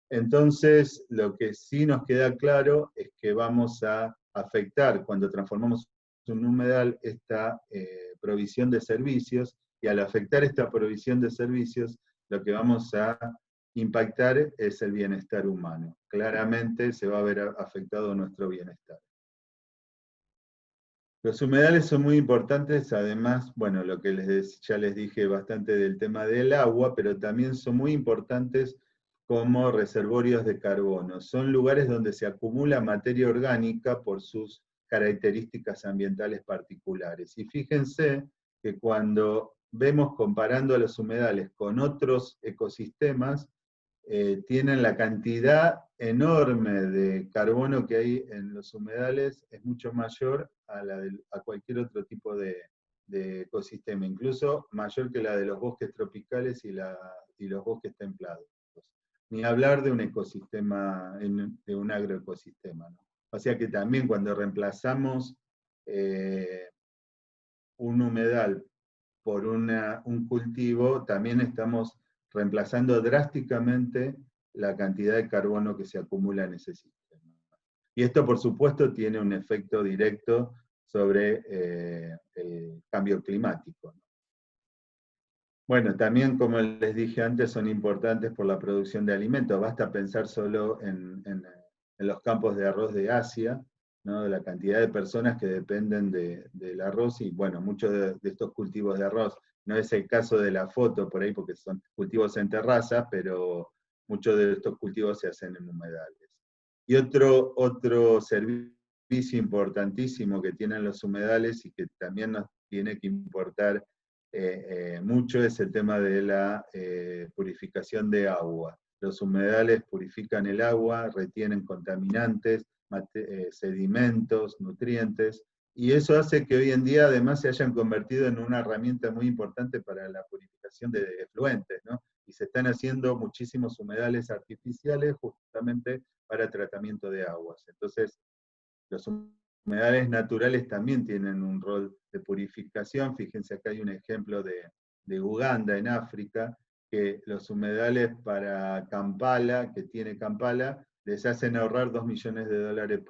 Entonces, lo que sí nos queda claro es que vamos a afectar, cuando transformamos un humedal, esta provisión de servicios, y al afectar esta provisión de servicios, lo que vamos a impactar es el bienestar humano. Claramente se va a ver afectado nuestro bienestar. Los humedales son muy importantes, además, bueno, lo que ya les dije bastante del tema del agua, pero también son muy importantes como reservorios de carbono. Son lugares donde se acumula materia orgánica por sus características ambientales particulares. Y fíjense que cuando vemos comparando a los humedales con otros ecosistemas, tienen la cantidad enorme de carbono que hay en los humedales, es mucho mayor a cualquier otro tipo de ecosistema, incluso mayor que la de los bosques tropicales y los bosques templados. Ni hablar de un ecosistema, de un agroecosistema, ¿no? O sea que también cuando reemplazamos un humedal por un cultivo, también estamos reemplazando drásticamente la cantidad de carbono que se acumula en ese sistema. Y esto, por supuesto, tiene un efecto directo sobre el cambio climático. Bueno, también, como les dije antes, son importantes por la producción de alimentos. Basta pensar solo en los campos de arroz de Asia, ¿no? De la cantidad de personas que dependen del arroz, y bueno, muchos de estos cultivos de arroz, no es el caso de la foto por ahí porque son cultivos en terrazas, pero muchos de estos cultivos se hacen en humedales. Y otro servicio importantísimo que tienen los humedales y que también nos tiene que importar mucho es el tema de la purificación de agua. Los humedales purifican el agua, retienen contaminantes, sedimentos, nutrientes, y eso hace que hoy en día además se hayan convertido en una herramienta muy importante para la purificación de efluentes, ¿no? Y se están haciendo muchísimos humedales artificiales justamente para tratamiento de aguas. Entonces, los humedales naturales también tienen un rol de purificación. Fíjense, acá hay un ejemplo de Uganda, en África, que los humedales para Kampala, que tiene Kampala, les hacen ahorrar $2 millones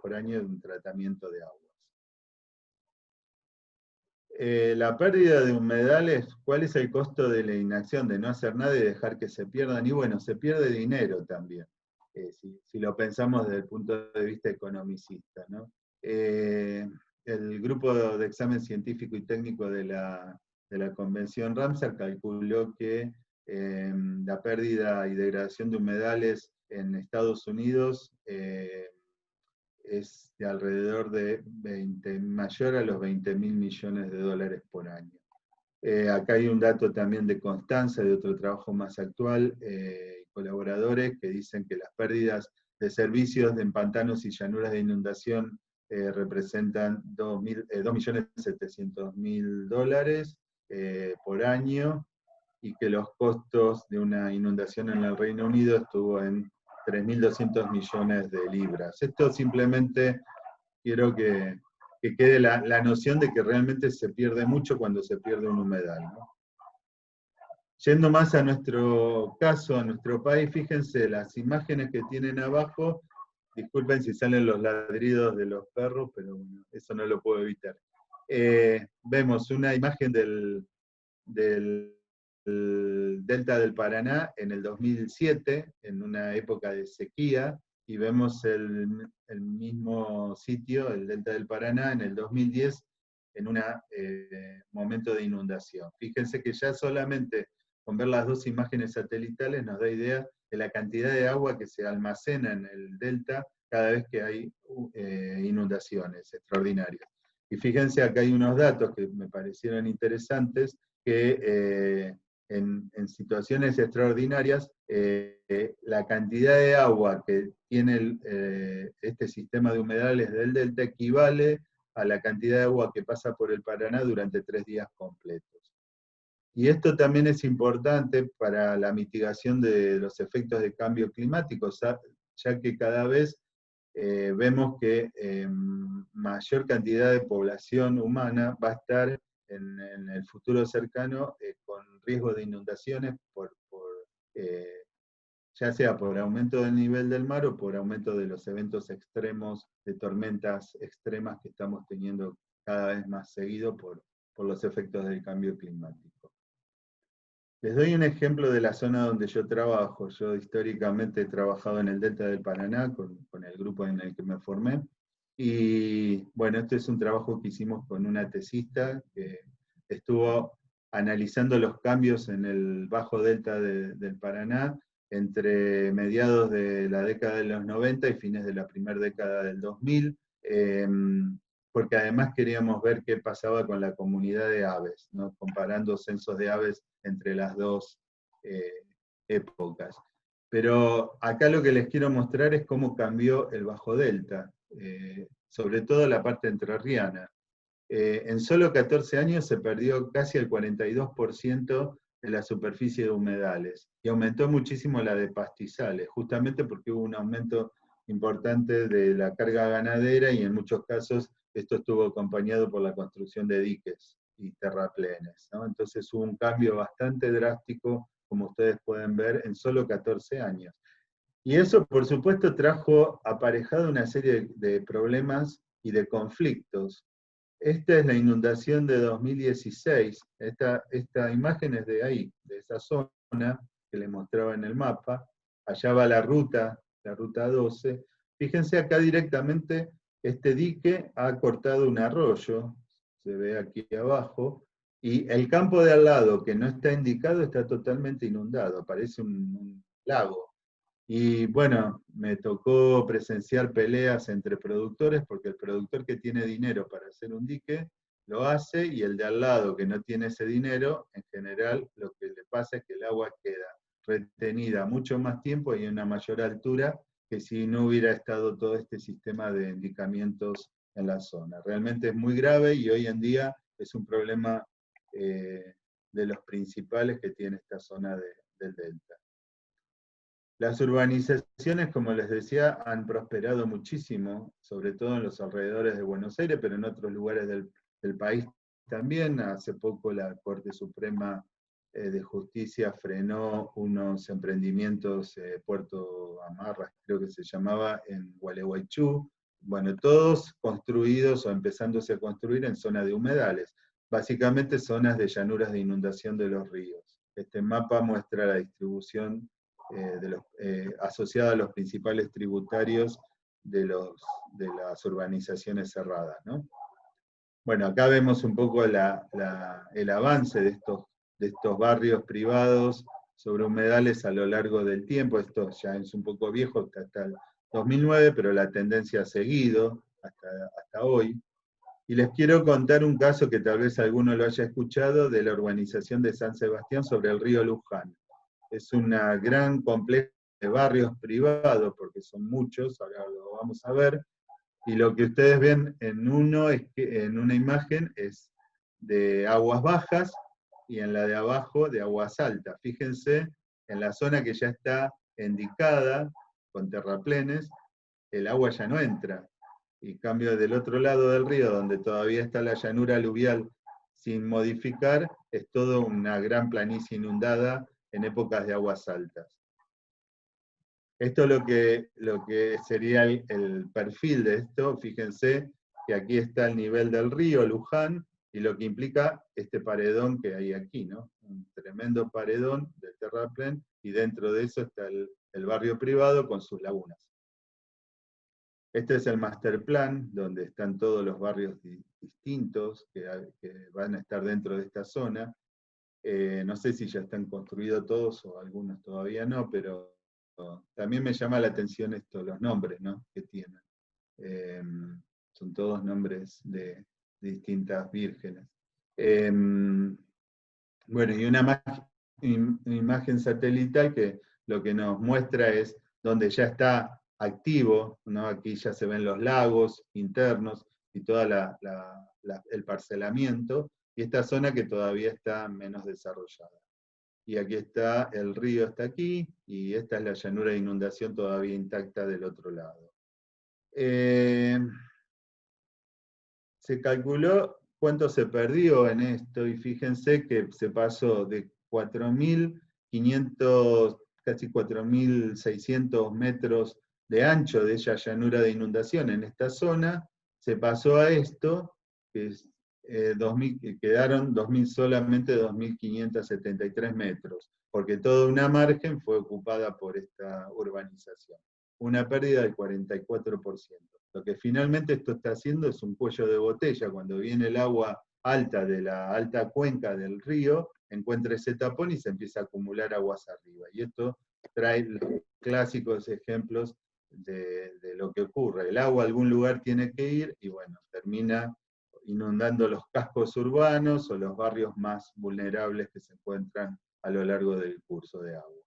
por año en un tratamiento de aguas. La pérdida de humedales, ¿cuál es el costo de la inacción, de no hacer nada y dejar que se pierdan? Y bueno, se pierde dinero también, si lo pensamos desde el punto de vista economicista, ¿no? El grupo de examen científico y técnico de la Convención Ramsar calculó que la pérdida y degradación de humedales en Estados Unidos es de alrededor de mayor a los 20.000 millones de dólares por año. Acá hay un dato también de Constanza, de otro trabajo más actual, colaboradores que dicen que las pérdidas de servicios en pantanos y llanuras de inundación representan 2.700.000 dólares por año, y que los costos de una inundación en el Reino Unido estuvo en 3.200 millones de libras. Esto simplemente quiero que quede la noción de que realmente se pierde mucho cuando se pierde un humedal, ¿no? Yendo más a nuestro caso, a nuestro país, fíjense las imágenes que tienen abajo. Disculpen si salen los ladridos de los perros, pero bueno, eso no lo puedo evitar. Vemos una imagen del Delta del Paraná en el 2007, en una época de sequía, y vemos el mismo sitio, el Delta del Paraná, en el 2010, en un momento de inundación. Fíjense que ya solamente con ver las dos imágenes satelitales nos da idea de la cantidad de agua que se almacena en el delta cada vez que hay inundaciones extraordinarias. Y fíjense, acá hay unos datos que me parecieron interesantes, que en situaciones extraordinarias, la cantidad de agua que tiene este sistema de humedales del delta equivale a la cantidad de agua que pasa por el Paraná durante 3 días completos. Y esto también es importante para la mitigación de los efectos de cambio climático, ya que cada vez vemos que mayor cantidad de población humana va a estar en el futuro cercano con riesgo de inundaciones, ya sea por aumento del nivel del mar o por aumento de los eventos extremos, de tormentas extremas que estamos teniendo cada vez más seguido por los efectos del cambio climático. Les doy un ejemplo de la zona donde yo trabajo. Yo históricamente he trabajado en el Delta del Paraná con el grupo en el que me formé. Y bueno, este es un trabajo que hicimos con una tesista que estuvo analizando los cambios en el bajo delta del Paraná entre mediados de la década de los 90 y fines de la primera década del 2000, porque además queríamos ver qué pasaba con la comunidad de aves, ¿no? Comparando censos de aves entre las dos épocas. Pero acá lo que les quiero mostrar es cómo cambió el bajo delta, sobre todo la parte entrerriana. En solo 14 años se perdió casi el 42% de la superficie de humedales, y aumentó muchísimo la de pastizales, justamente porque hubo un aumento importante de la carga ganadera, y en muchos casos esto estuvo acompañado por la construcción de diques y terraplenes, ¿no? Entonces hubo un cambio bastante drástico, como ustedes pueden ver, en solo 14 años. Y eso, por supuesto, trajo aparejado una serie de problemas y de conflictos. Esta es la inundación de 2016. Esta imagen es de ahí, de esa zona que les mostraba en el mapa. Allá va la ruta 12. Fíjense acá directamente, este dique ha cortado un arroyo, se ve aquí abajo, y el campo de al lado, que no está indicado, está totalmente inundado, parece un lago. Y bueno, me tocó presenciar peleas entre productores, porque el productor que tiene dinero para hacer un dique lo hace, y el de al lado que no tiene ese dinero, en general lo que le pasa es que el agua queda retenida mucho más tiempo y a una mayor altura que si no hubiera estado todo este sistema de indicamientos en la zona. Realmente es muy grave, y hoy en día es un problema de los principales que tiene esta zona del delta. Las urbanizaciones, como les decía, han prosperado muchísimo, sobre todo en los alrededores de Buenos Aires, pero en otros lugares del país también. Hace poco la Corte Suprema de Justicia frenó unos emprendimientos, Puerto Amarras creo que se llamaba, en Gualeguaychú, bueno, todos construidos o empezándose a construir en zona de humedales. básicamente zonas de llanuras de inundación de los ríos. Este mapa muestra la distribución asociada a los principales tributarios de las urbanizaciones cerradas, ¿no? Bueno, acá vemos un poco el avance de estos barrios privados sobre humedales a lo largo del tiempo. Esto ya es un poco viejo, hasta el 2009, pero la tendencia ha seguido hasta hoy. Y les quiero contar un caso que tal vez alguno lo haya escuchado, de la urbanización de San Sebastián sobre el río Luján. Es una gran complejo de barrios privados, porque son muchos, ahora lo vamos a ver, y lo que ustedes ven en una imagen es de aguas bajas, y en la de abajo de aguas altas. Fíjense, en la zona que ya está indicada con terraplenes, el agua ya no entra. Y cambio del otro lado del río, donde todavía está la llanura aluvial sin modificar, es toda una gran planicie inundada en épocas de aguas altas. Esto es lo que sería el perfil de esto. Fíjense que aquí está el nivel del río Luján, y lo que implica este paredón que hay aquí, ¿no? Un tremendo paredón de terraplén, y dentro de eso está el barrio privado con sus lagunas. Este es el master plan, donde están todos los barrios distintos que van a estar dentro de esta zona. No sé si ya están construidos todos o algunos todavía no, pero también me llama la atención los nombres, ¿no?, que tienen. Son todos nombres de distintas vírgenes. Bueno, y una imagen satelital que lo que nos muestra es donde ya está activo, ¿no? Aquí ya se ven los lagos internos y todo el parcelamiento, y esta zona que todavía está menos desarrollada. Y aquí está, el río está aquí, y esta es la llanura de inundación todavía intacta del otro lado. Se calculó cuánto se perdió en esto, y fíjense que se pasó de 4.500, casi 4.600 metros de ancho de esa llanura de inundación en esta zona, se pasó a esto, que es, quedaron solamente 2.573 metros, porque toda una margen fue ocupada por esta urbanización. Una pérdida del 44%. Lo que finalmente esto está haciendo es un cuello de botella. Cuando viene el agua alta de la alta cuenca del río, encuentra ese tapón y se empieza a acumular aguas arriba. Y esto trae los clásicos ejemplos de lo que ocurre. El agua a algún lugar tiene que ir, y bueno, termina inundando los cascos urbanos o los barrios más vulnerables que se encuentran a lo largo del curso de agua.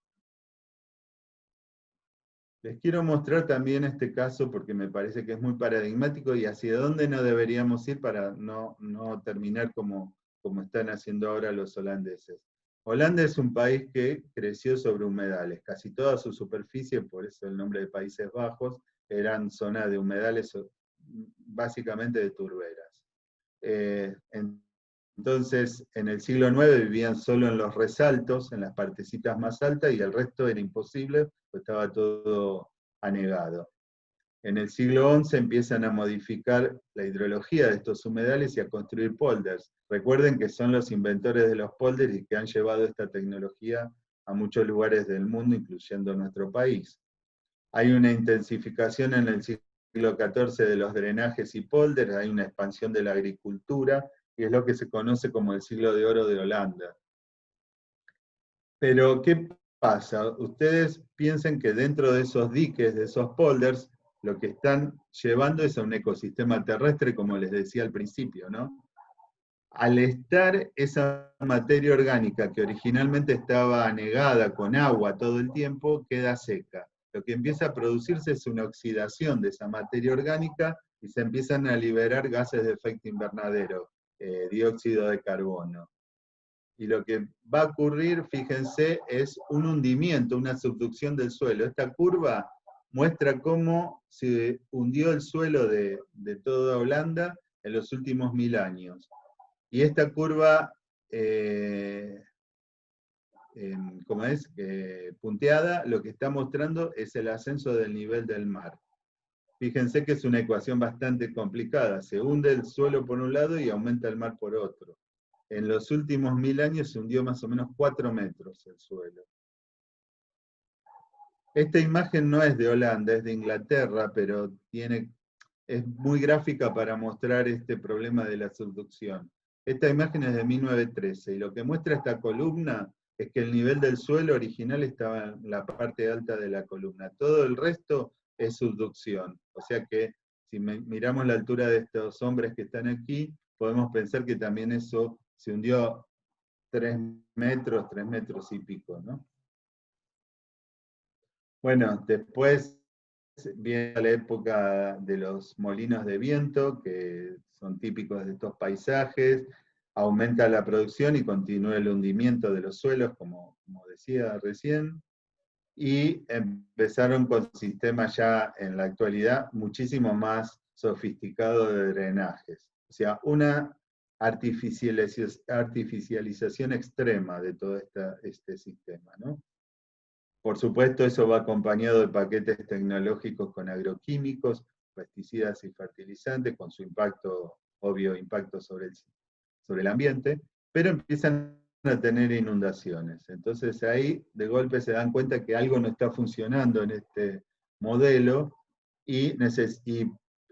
Les quiero mostrar también este caso porque me parece que es muy paradigmático y hacia dónde no deberíamos ir para no terminar como están haciendo ahora los holandeses. Holanda es un país que creció sobre humedales. Casi toda su superficie, por eso el nombre de Países Bajos, eran zonas de humedales, básicamente de turberas. Entonces, en el siglo IX vivían solo en los resaltos, en las partecitas más altas, y el resto era imposible, pues estaba todo anegado. En el siglo XI empiezan a modificar la hidrología de estos humedales y a construir polders. Recuerden que son los inventores de los polders y que han llevado esta tecnología a muchos lugares del mundo, incluyendo nuestro país. Hay una intensificación en el siglo XIV de los drenajes y polders, hay una expansión de la agricultura, y es lo que se conoce como el siglo de oro de Holanda. Pero, ¿qué pasa? Ustedes piensen que dentro de esos diques, de esos polders, lo que están llevando es a un ecosistema terrestre, como les decía al principio, ¿no? Al estar esa materia orgánica que originalmente estaba anegada con agua todo el tiempo, queda seca. Lo que empieza a producirse es una oxidación de esa materia orgánica y se empiezan a liberar gases de efecto invernadero, dióxido de carbono. Y lo que va a ocurrir, fíjense, es un hundimiento, una subducción del suelo. Esta curva muestra cómo se hundió el suelo de toda Holanda en los últimos 1000 años. Y esta curva, punteada, lo que está mostrando es el ascenso del nivel del mar. Fíjense que es una ecuación bastante complicada. Se hunde el suelo por un lado y aumenta el mar por otro. en los últimos 1000 años se hundió más o menos 4 metros el suelo. Esta imagen no es de Holanda, es de Inglaterra, pero es muy gráfica para mostrar este problema de la subducción. Esta imagen es de 1913, y lo que muestra esta columna es que el nivel del suelo original estaba en la parte alta de la columna. Todo el resto es subducción. O sea que si miramos la altura de estos hombres que están aquí, podemos pensar que también eso se hundió 3 metros y pico, ¿no? Bueno, después viene la época de los molinos de viento, que son típicos de estos paisajes, aumenta la producción y continúa el hundimiento de los suelos, como decía recién, y empezaron con sistemas ya en la actualidad muchísimo más sofisticados de drenajes. O sea, una artificialización extrema de todo este sistema, ¿no? Por supuesto, eso va acompañado de paquetes tecnológicos con agroquímicos, pesticidas y fertilizantes, con su impacto, obvio impacto sobre el ambiente, pero empiezan a tener inundaciones. Entonces ahí de golpe se dan cuenta que algo no está funcionando en este modelo y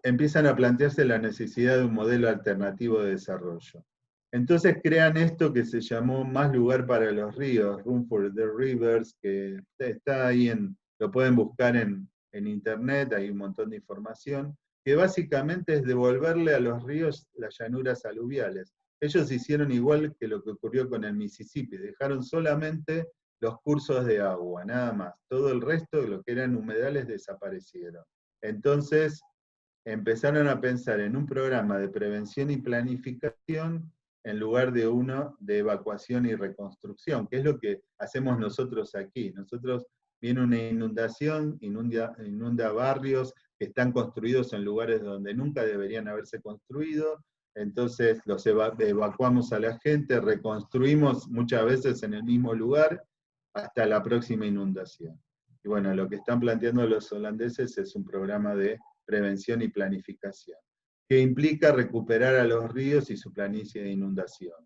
empiezan a plantearse la necesidad de un modelo alternativo de desarrollo. Entonces crean esto que se llamó Más lugar para los ríos, Room for the Rivers, que está ahí, lo pueden buscar en internet, hay un montón de información, que básicamente es devolverle a los ríos las llanuras aluviales. Ellos hicieron igual que lo que ocurrió con el Mississippi, dejaron solamente los cursos de agua, nada más. Todo el resto de lo que eran humedales desaparecieron. Entonces empezaron a pensar en un programa de prevención y planificación en lugar de uno de evacuación y reconstrucción, que es lo que hacemos nosotros aquí. Nosotros viene una inundación, inunda barrios que están construidos en lugares donde nunca deberían haberse construido, entonces los evacuamos a la gente, reconstruimos muchas veces en el mismo lugar hasta la próxima inundación. Y bueno, lo que están planteando los holandeses es un programa de prevención y planificación, que implica recuperar a los ríos y su planicie de inundación.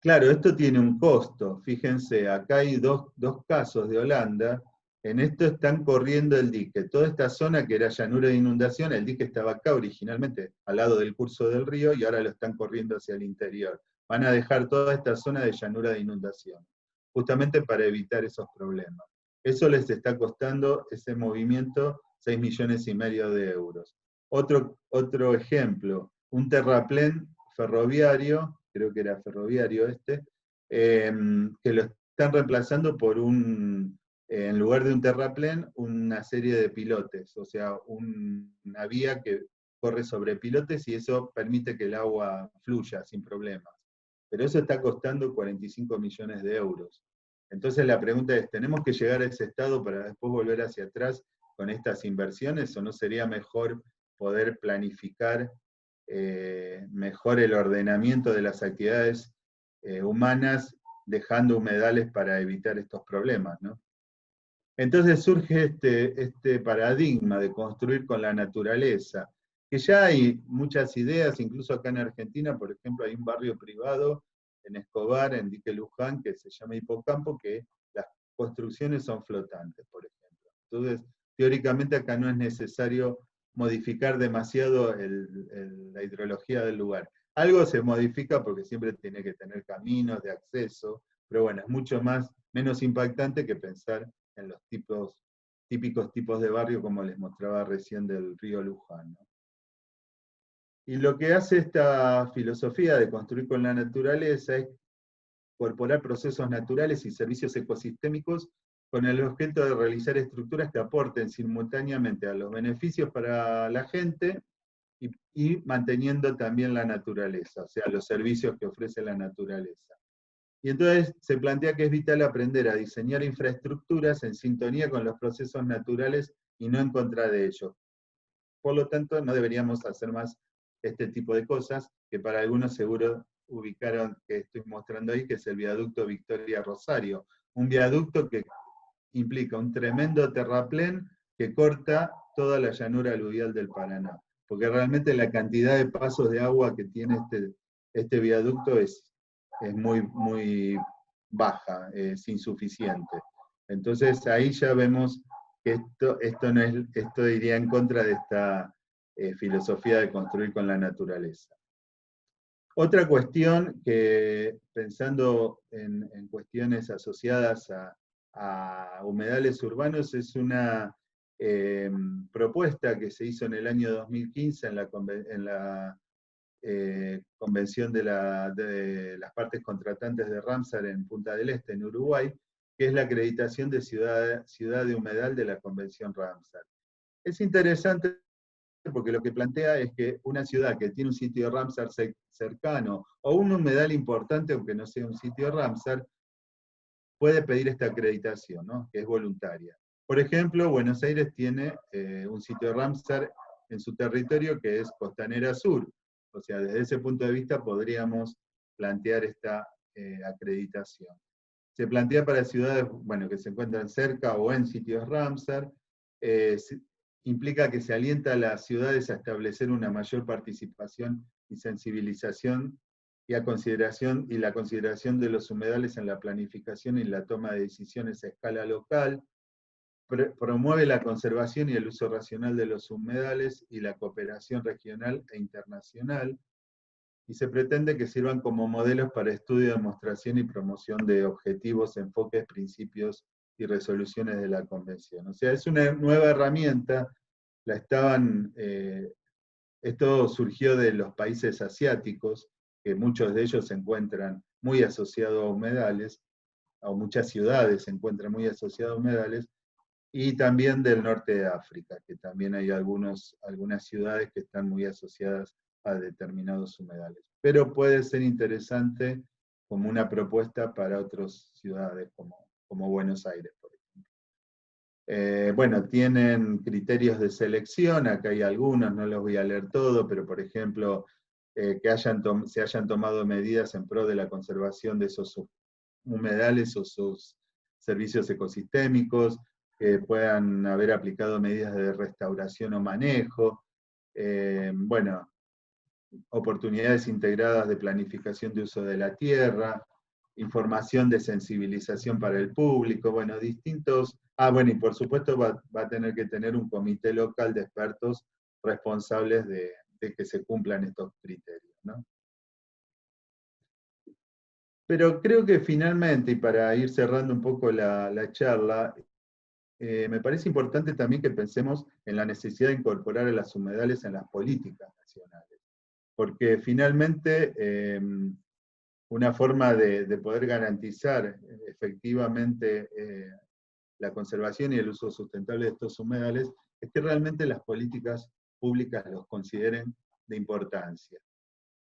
Claro, esto tiene un costo. Fíjense, acá hay dos casos de Holanda. En esto están corriendo el dique. Toda esta zona que era llanura de inundación, el dique estaba acá originalmente, al lado del curso del río, y ahora lo están corriendo hacia el interior. Van a dejar toda esta zona de llanura de inundación, justamente para evitar esos problemas. Eso les está costando, ese movimiento, 6,5 millones de euros. Otro ejemplo, un terraplén ferroviario, creo que era ferroviario que lo están reemplazando por en lugar de un terraplén, una serie de pilotes, o sea, una vía que corre sobre pilotes y eso permite que el agua fluya sin problemas. Pero eso está costando 45 millones de euros. Entonces la pregunta es, ¿tenemos que llegar a ese estado para después volver hacia atrás con estas inversiones o no sería mejor poder planificar mejor el ordenamiento de las actividades humanas, dejando humedales para evitar estos problemas, ¿no? Entonces surge este paradigma de construir con la naturaleza, que ya hay muchas ideas, incluso acá en Argentina, por ejemplo, hay un barrio privado en Escobar, en Dique Luján, que se llama Hipocampo, que las construcciones son flotantes, por ejemplo. Entonces, teóricamente acá no es necesario modificar demasiado la hidrología del lugar. Algo se modifica porque siempre tiene que tener caminos de acceso, pero bueno, es mucho menos impactante que pensar en los típicos tipos de barrio, como les mostraba recién del río Luján, ¿no? Y lo que hace esta filosofía de construir con la naturaleza es incorporar procesos naturales y servicios ecosistémicos con el objeto de realizar estructuras que aporten simultáneamente a los beneficios para la gente y manteniendo también la naturaleza, o sea, los servicios que ofrece la naturaleza. Y entonces se plantea que es vital aprender a diseñar infraestructuras en sintonía con los procesos naturales y no en contra de ellos. Por lo tanto, no deberíamos hacer más este tipo de cosas, que para algunos seguro ubicaron que estoy mostrando ahí, que es el viaducto Victoria Rosario. Un viaducto que implica un tremendo terraplén que corta toda la llanura aluvial del Paraná. Porque realmente la cantidad de pasos de agua que tiene este viaducto es muy baja, es insuficiente. Entonces ahí ya vemos que esto iría en contra de esta filosofía de construir con la naturaleza. Otra cuestión que, pensando en cuestiones asociadas a humedales urbanos, es una propuesta que se hizo en el año 2015 en la convención de las partes contratantes de Ramsar en Punta del Este, en Uruguay, que es la acreditación de ciudad de humedal de la Convención Ramsar. Es interesante porque lo que plantea es que una ciudad que tiene un sitio de Ramsar cercano o un humedal importante, aunque no sea un sitio de Ramsar, puede pedir esta acreditación, ¿no? Que es voluntaria. Por ejemplo, Buenos Aires tiene un sitio de Ramsar en su territorio que es Costanera Sur. O sea, desde ese punto de vista podríamos plantear esta acreditación. Se plantea para ciudades, bueno, que se encuentran cerca o en sitios Ramsar. Implica que se alienta a las ciudades a establecer una mayor participación y sensibilización y la consideración de los humedales en la planificación y la toma de decisiones a escala local. Promueve la conservación y el uso racional de los humedales y la cooperación regional e internacional, y se pretende que sirvan como modelos para estudio, demostración y promoción de objetivos, enfoques, principios y resoluciones de la Convención. O sea, es una nueva herramienta, esto surgió de los países asiáticos, que muchos de ellos se encuentran muy asociados a humedales, o muchas ciudades se encuentran muy asociadas a humedales, y también del norte de África, que también hay algunas ciudades que están muy asociadas a determinados humedales. Pero puede ser interesante como una propuesta para otras ciudades como Buenos Aires, por ejemplo. Bueno, tienen criterios de selección, acá hay algunos, no los voy a leer todo, pero por ejemplo, que se hayan tomado medidas en pro de la conservación de esos humedales o sus servicios ecosistémicos, que puedan haber aplicado medidas de restauración o manejo, bueno, oportunidades integradas de planificación de uso de la tierra, información de sensibilización para el público, bueno, distintos. Bueno, y por supuesto va a tener que tener un comité local de expertos responsables de que se cumplan estos criterios, ¿no? Pero creo que finalmente, y para ir cerrando un poco la charla, me parece importante también que pensemos en la necesidad de incorporar a las humedales en las políticas nacionales. Porque finalmente una forma de poder garantizar efectivamente la conservación y el uso sustentable de estos humedales es que realmente las políticas públicas los consideren de importancia.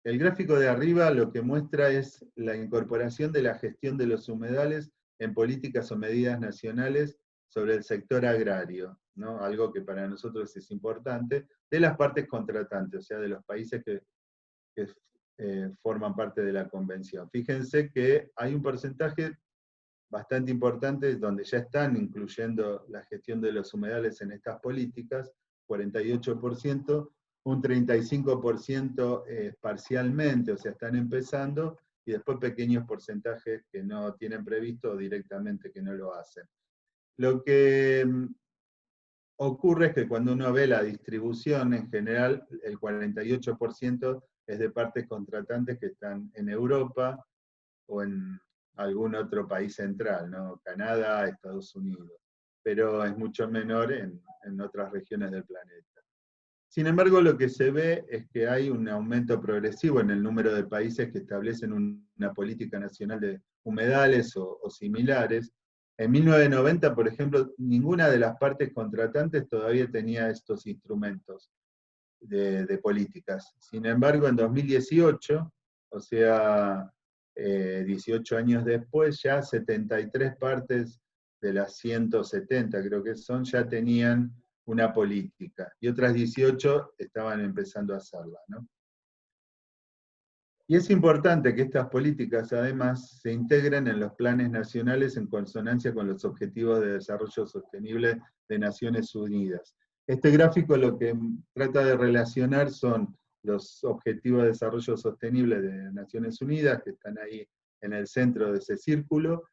El gráfico de arriba lo que muestra es la incorporación de la gestión de los humedales en políticas o medidas nacionales sobre el sector agrario, ¿no? Algo que para nosotros es importante, de las partes contratantes, o sea, de los países que forman parte de la convención. Fíjense que hay un porcentaje bastante importante donde ya están incluyendo la gestión de los humedales en estas políticas, 48%, un 35% parcialmente, o sea, están empezando, y después pequeños porcentajes que no tienen previsto o directamente que no lo hacen. Lo que ocurre es que cuando uno ve la distribución, en general, el 48% es de partes contratantes que están en Europa o en algún otro país central, ¿no? Canadá, Estados Unidos, pero es mucho menor en otras regiones del planeta. Sin embargo, lo que se ve es que hay un aumento progresivo en el número de países que establecen una política nacional de humedales o similares. En 1990, por ejemplo, ninguna de las partes contratantes todavía tenía estos instrumentos de políticas. Sin embargo, en 2018, o sea, 18 años después, ya 73 partes de las 170, creo que son, ya tenían una política, y otras 18 estaban empezando a hacerla, ¿no? Y es importante que estas políticas, además, se integren en los planes nacionales en consonancia con los Objetivos de Desarrollo Sostenible de Naciones Unidas. Este gráfico lo que trata de relacionar son los Objetivos de Desarrollo Sostenible de Naciones Unidas, que están ahí en el centro de ese círculo,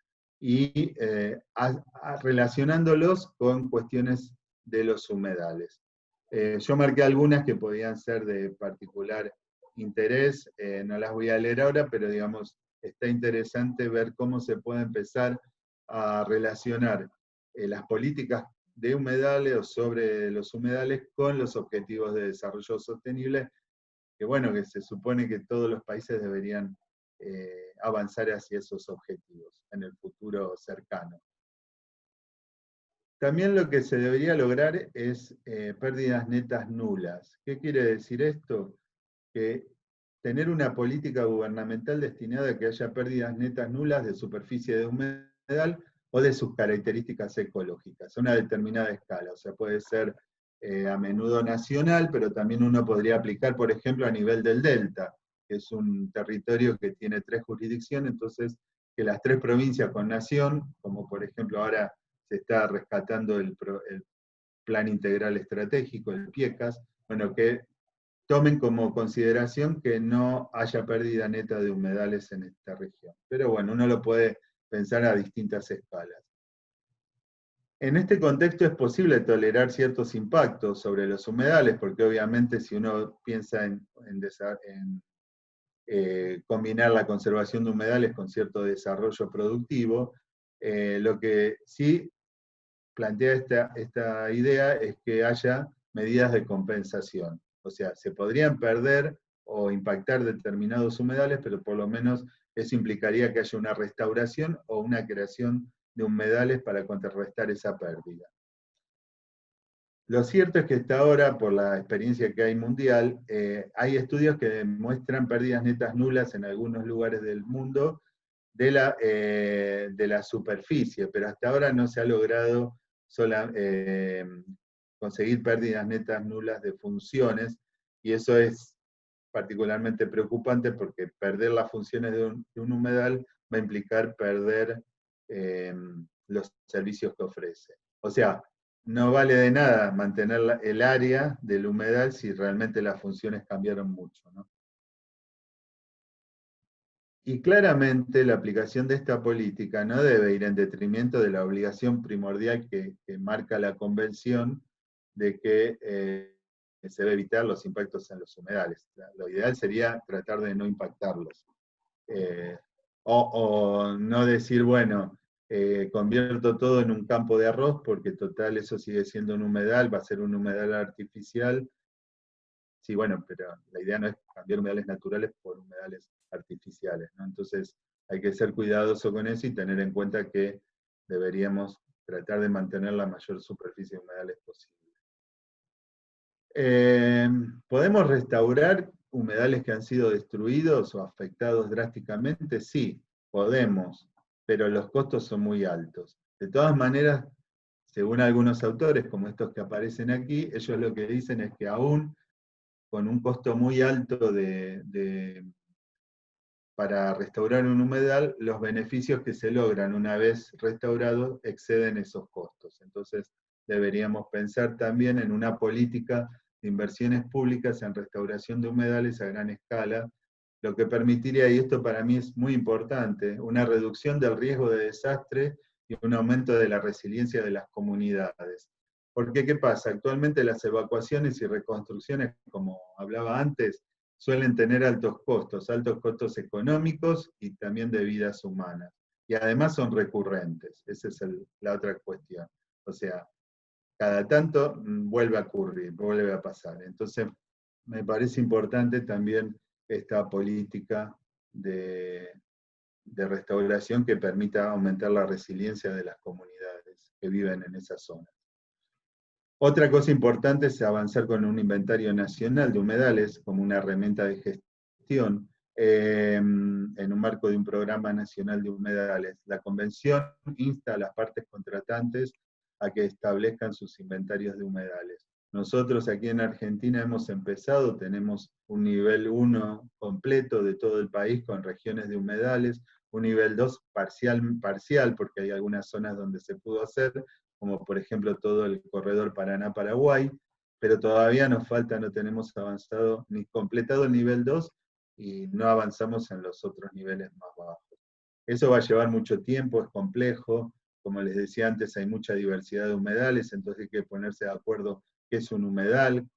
y relacionándolos con cuestiones de los humedales. Yo marqué algunas que podían ser de particular interés, no las voy a leer ahora, pero digamos, está interesante ver cómo se puede empezar a relacionar las políticas de humedales o sobre los humedales con los objetivos de desarrollo sostenible, que bueno, que se supone que todos los países deberían avanzar hacia esos objetivos en el futuro cercano. También lo que se debería lograr es pérdidas netas nulas. ¿Qué quiere decir esto? Que tener una política gubernamental destinada a que haya pérdidas netas nulas de superficie de humedal o de sus características ecológicas, a una determinada escala. O sea, puede ser a menudo nacional, pero también uno podría aplicar, por ejemplo, a nivel del delta, que es un territorio que tiene 3 jurisdicciones, entonces que las 3 provincias con nación, como por ejemplo ahora se está rescatando el Plan Integral Estratégico, el PIECAS, bueno, que tomen como consideración que no haya pérdida neta de humedales en esta región. Pero bueno, uno lo puede pensar a distintas escalas. En este contexto es posible tolerar ciertos impactos sobre los humedales, porque obviamente si uno piensa en combinar la conservación de humedales con cierto desarrollo productivo, lo que sí plantea esta idea es que haya medidas de compensación. O sea, se podrían perder o impactar determinados humedales, pero por lo menos eso implicaría que haya una restauración o una creación de humedales para contrarrestar esa pérdida. Lo cierto es que hasta ahora, por la experiencia que hay mundial, hay estudios que demuestran pérdidas netas nulas en algunos lugares del mundo de la superficie, pero hasta ahora no se ha logrado conseguir pérdidas netas nulas de funciones, y eso es particularmente preocupante porque perder las funciones de un humedal va a implicar perder los servicios que ofrece. O sea, no vale de nada mantener el área del humedal si realmente las funciones cambiaron mucho, ¿no? Y claramente la aplicación de esta política no debe ir en detrimento de la obligación primordial que marca la Convención de que se debe evitar los impactos en los humedales. Lo ideal sería tratar de no impactarlos. O no decir, bueno, convierto todo en un campo de arroz porque total eso sigue siendo un humedal, va a ser un humedal artificial. Sí, bueno, pero la idea no es cambiar humedales naturales por humedales artificiales, ¿no? Entonces hay que ser cuidadoso con eso y tener en cuenta que deberíamos tratar de mantener la mayor superficie de humedales posible. ¿Podemos restaurar humedales que han sido destruidos o afectados drásticamente? Sí, podemos, pero los costos son muy altos. De todas maneras, según algunos autores, como estos que aparecen aquí, ellos lo que dicen es que aún con un costo muy alto para restaurar un humedal, los beneficios que se logran una vez restaurado exceden esos costos. Entonces, deberíamos pensar también en una política de inversiones públicas en restauración de humedales a gran escala, lo que permitiría, y esto para mí es muy importante, una reducción del riesgo de desastre y un aumento de la resiliencia de las comunidades. Porque, ¿qué pasa? Actualmente las evacuaciones y reconstrucciones, como hablaba antes, suelen tener altos costos económicos y también de vidas humanas. Y además son recurrentes, esa es la otra cuestión. O sea, cada tanto vuelve a ocurrir, vuelve a pasar. Entonces, me parece importante también esta política de restauración que permita aumentar la resiliencia de las comunidades que viven en esa zona. Otra cosa importante es avanzar con un inventario nacional de humedales como una herramienta de gestión en un marco de un programa nacional de humedales. La Convención insta a las partes contratantes a que establezcan sus inventarios de humedales. Nosotros aquí en Argentina hemos empezado, tenemos un nivel 1 completo de todo el país con regiones de humedales, un nivel 2 parcial porque hay algunas zonas donde se pudo hacer, como por ejemplo todo el corredor Paraná-Paraguay, pero todavía nos falta, no tenemos avanzado ni completado el nivel 2 y no avanzamos en los otros niveles más bajos. Eso va a llevar mucho tiempo, es complejo, como les decía antes, hay mucha diversidad de humedales, entonces hay que ponerse de acuerdo qué es un humedal,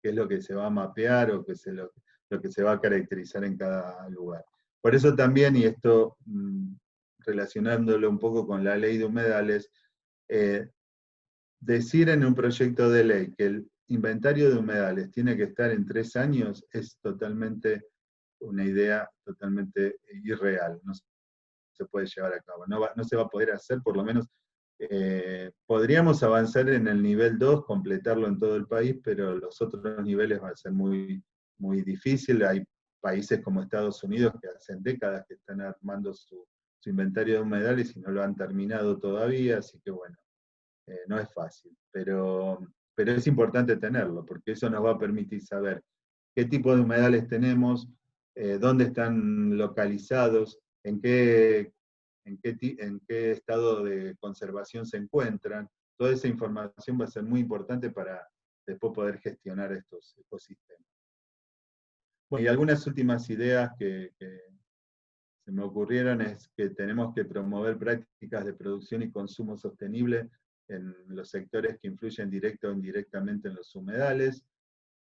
qué es lo que se va a mapear o qué es lo que se va a caracterizar en cada lugar. Por eso también, y esto relacionándolo un poco con la ley de humedales, decir en un proyecto de ley que el inventario de humedales tiene que estar en 3 años es totalmente una idea totalmente irreal, no se puede llevar a cabo, no se va a poder hacer, por lo menos podríamos avanzar en el nivel 2, completarlo en todo el país, pero los otros niveles va a ser muy, muy difícil. Hay países como Estados Unidos que hacen décadas que están armando su inventario de humedales y no lo han terminado todavía, así que bueno, no es fácil, pero es importante tenerlo, porque eso nos va a permitir saber qué tipo de humedales tenemos, dónde están localizados, en qué estado de conservación se encuentran. Toda esa información va a ser muy importante para después poder gestionar estos ecosistemas. Bueno, y algunas últimas ideas que se me ocurrieron es que tenemos que promover prácticas de producción y consumo sostenible en los sectores que influyen directa o indirectamente en los humedales,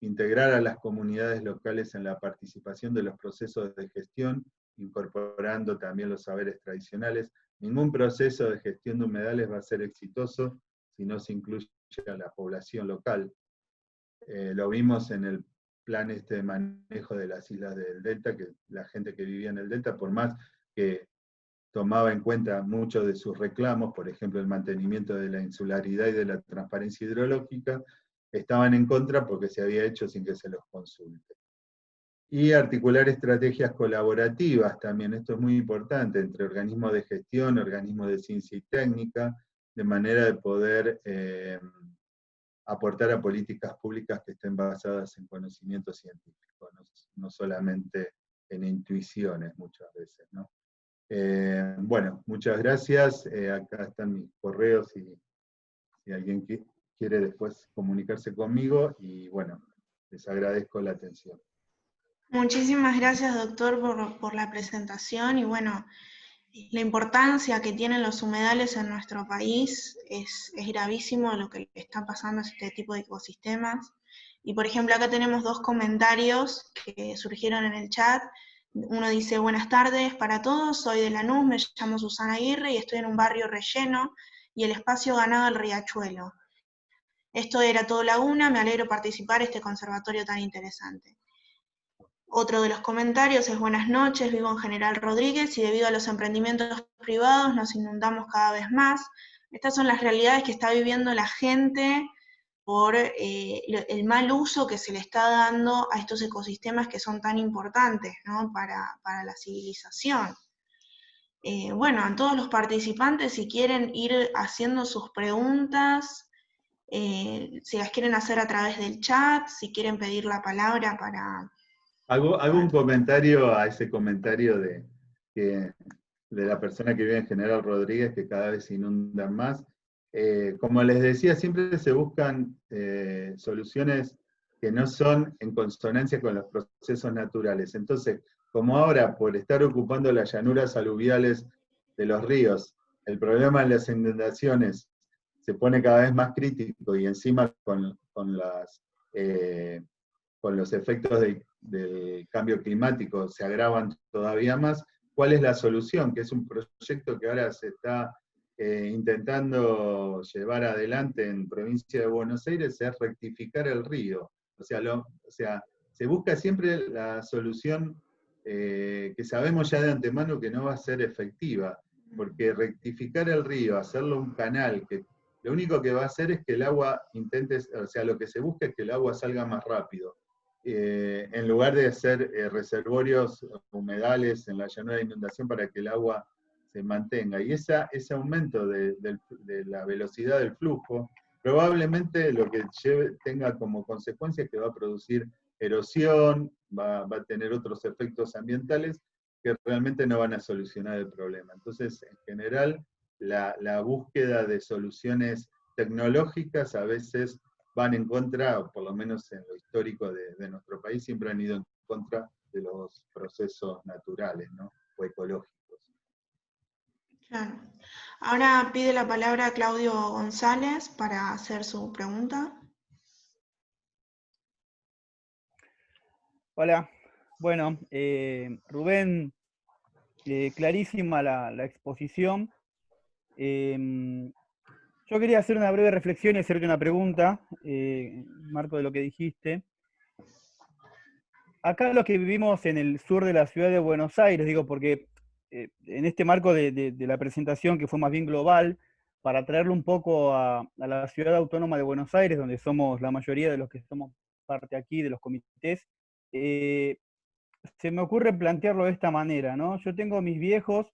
integrar a las comunidades locales en la participación de los procesos de gestión, incorporando también los saberes tradicionales. Ningún proceso de gestión de humedales va a ser exitoso si no se incluye a la población local. Lo vimos en el plan de manejo de las islas del Delta, que la gente que vivía en el Delta, por más que tomaba en cuenta muchos de sus reclamos, por ejemplo el mantenimiento de la insularidad y de la transparencia hidrológica, estaban en contra porque se había hecho sin que se los consulte. Y articular estrategias colaborativas también, esto es muy importante, entre organismos de gestión, organismos de ciencia y técnica, de manera de poder aportar a políticas públicas que estén basadas en conocimiento científico, no solamente en intuiciones muchas veces, ¿no? Bueno, muchas gracias. Acá están mis correos si alguien quiere después comunicarse conmigo y bueno, les agradezco la atención. Muchísimas gracias, doctor, por la presentación y bueno, la importancia que tienen los humedales en nuestro país es gravísimo lo que le está pasando a este tipo de ecosistemas. Y por ejemplo, acá tenemos 2 comentarios que surgieron en el chat. Uno dice, buenas tardes para todos, soy de Lanús, me llamo Susana Aguirre y estoy en un barrio relleno y el espacio ganado el Riachuelo. Esto era todo laguna, me alegro participar en este conservatorio tan interesante. Otro de los comentarios es buenas noches, vivo en General Rodríguez y debido a los emprendimientos privados nos inundamos cada vez más. Estas son las realidades que está viviendo la gente por el mal uso que se le está dando a estos ecosistemas que son tan importantes, ¿no? para la civilización. Bueno, a todos los participantes, si quieren ir haciendo sus preguntas, si las quieren hacer a través del chat, si quieren pedir la palabra para... Hago un comentario a ese comentario de la persona que vive en General Rodríguez, que cada vez se inundan más. Como les decía, siempre se buscan soluciones que no son en consonancia con los procesos naturales. Entonces, como ahora, por estar ocupando las llanuras aluviales de los ríos, el problema de las inundaciones se pone cada vez más crítico y encima con los efectos del cambio climático se agravan todavía más. ¿Cuál es la solución? Que es un proyecto que ahora se está intentando llevar adelante en provincia de Buenos Aires, es rectificar el río. O sea, se busca siempre la solución que sabemos ya de antemano que no va a ser efectiva, porque rectificar el río, hacerlo un canal, que lo único que va a hacer es que el agua lo que se busca es que el agua salga más rápido. En lugar de hacer reservorios humedales en la llanura de inundación para que el agua se mantenga. Y ese aumento de la velocidad del flujo, probablemente lo que tenga como consecuencia es que va a producir erosión, va a tener otros efectos ambientales que realmente no van a solucionar el problema. Entonces, en general, la búsqueda de soluciones tecnológicas a veces van en contra, o por lo menos en lo histórico de nuestro país, siempre han ido en contra de los procesos naturales, ¿no? O ecológicos. Claro. Ahora pide la palabra Claudio González para hacer su pregunta. Hola, bueno, Rubén, clarísima la exposición. Yo quería hacer una breve reflexión y hacerte una pregunta, Marco, de lo que dijiste. Acá los que vivimos en el sur de la ciudad de Buenos Aires, digo, porque en este marco de la presentación que fue más bien global, para traerlo un poco a la ciudad autónoma de Buenos Aires, donde somos la mayoría de los que somos parte aquí de los comités, se me ocurre plantearlo de esta manera, ¿no? Yo tengo mis viejos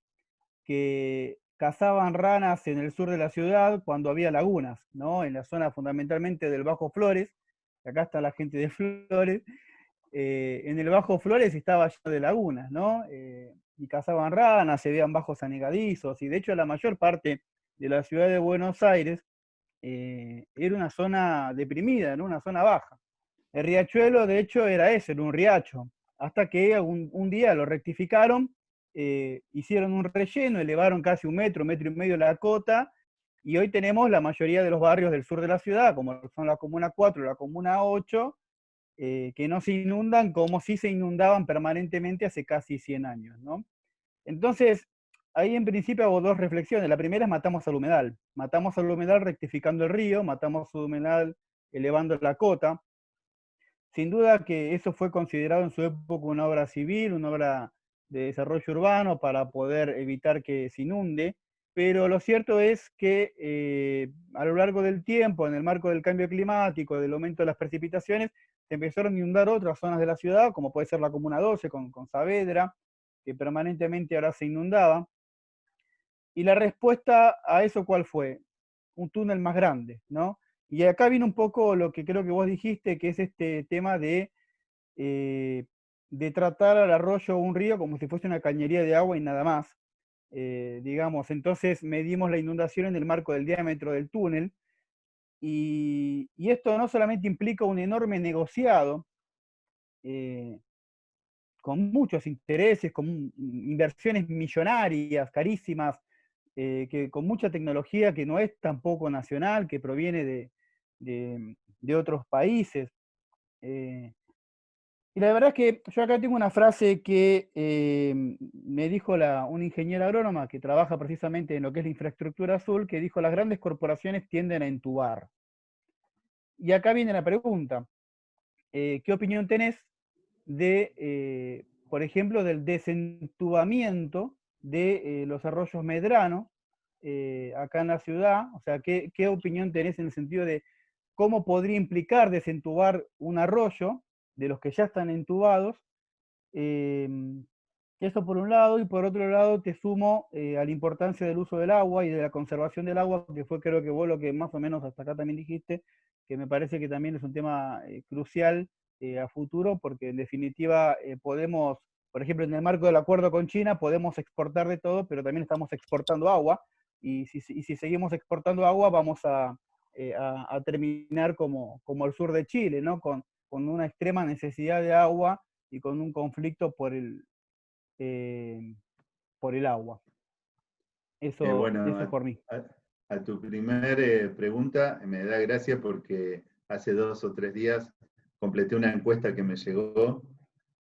que cazaban ranas en el sur de la ciudad cuando había lagunas, ¿no? En la zona fundamentalmente del Bajo Flores, acá está la gente de Flores, en el Bajo Flores estaba lleno de lagunas, ¿no? Y cazaban ranas, se veían bajos anegadizos, y de hecho la mayor parte de la ciudad de Buenos Aires era una zona deprimida, ¿no? Una zona baja. El riachuelo, de hecho, era ese, era un riacho, hasta que un día lo rectificaron, hicieron un relleno, elevaron casi un metro y medio la cota, y hoy tenemos la mayoría de los barrios del sur de la ciudad, como son la Comuna 4 y la Comuna 8, que no se inundan como si se inundaban permanentemente hace casi 100 años, ¿no? Entonces, ahí en principio hago dos reflexiones. La primera es matamos al humedal rectificando el río, matamos al humedal elevando la cota. Sin duda que eso fue considerado en su época una obra civil, una obra de desarrollo urbano para poder evitar que se inunde, pero lo cierto es que a lo largo del tiempo, en el marco del cambio climático, del aumento de las precipitaciones, se empezaron a inundar otras zonas de la ciudad, como puede ser la Comuna 12 con Saavedra, que permanentemente ahora se inundaba. Y la respuesta a eso, ¿cuál fue? Un túnel más grande, ¿no? Y acá viene un poco lo que creo que vos dijiste, que es este tema de tratar al arroyo o un río como si fuese una cañería de agua y nada más. Digamos, entonces medimos la inundación en el marco del diámetro del túnel, y esto no solamente implica un enorme negociado, con muchos intereses, con inversiones millonarias, carísimas, con mucha tecnología que no es tampoco nacional, que proviene de otros países. Y la verdad es que yo acá tengo una frase que me dijo una ingeniera agrónoma que trabaja precisamente en lo que es la infraestructura azul, que dijo: las grandes corporaciones tienden a entubar. Y acá viene la pregunta, ¿qué opinión tenés por ejemplo, del desentubamiento de los arroyos Medrano acá en la ciudad? O sea, ¿qué opinión tenés en el sentido de cómo podría implicar desentubar un arroyo de los que ya están entubados? Eso por un lado, y por otro lado te sumo a la importancia del uso del agua y de la conservación del agua, que fue, creo que vos lo que más o menos hasta acá también dijiste, que me parece que también es un tema crucial a futuro, porque en definitiva podemos, por ejemplo, en el marco del acuerdo con China, podemos exportar de todo, pero también estamos exportando agua, y si seguimos exportando agua vamos a terminar como el sur de Chile, ¿no? Con una extrema necesidad de agua y con un conflicto por el agua. Eso Bueno, por mí. a tu primer pregunta me da gracia porque hace 2 o 3 días completé una encuesta que me llegó,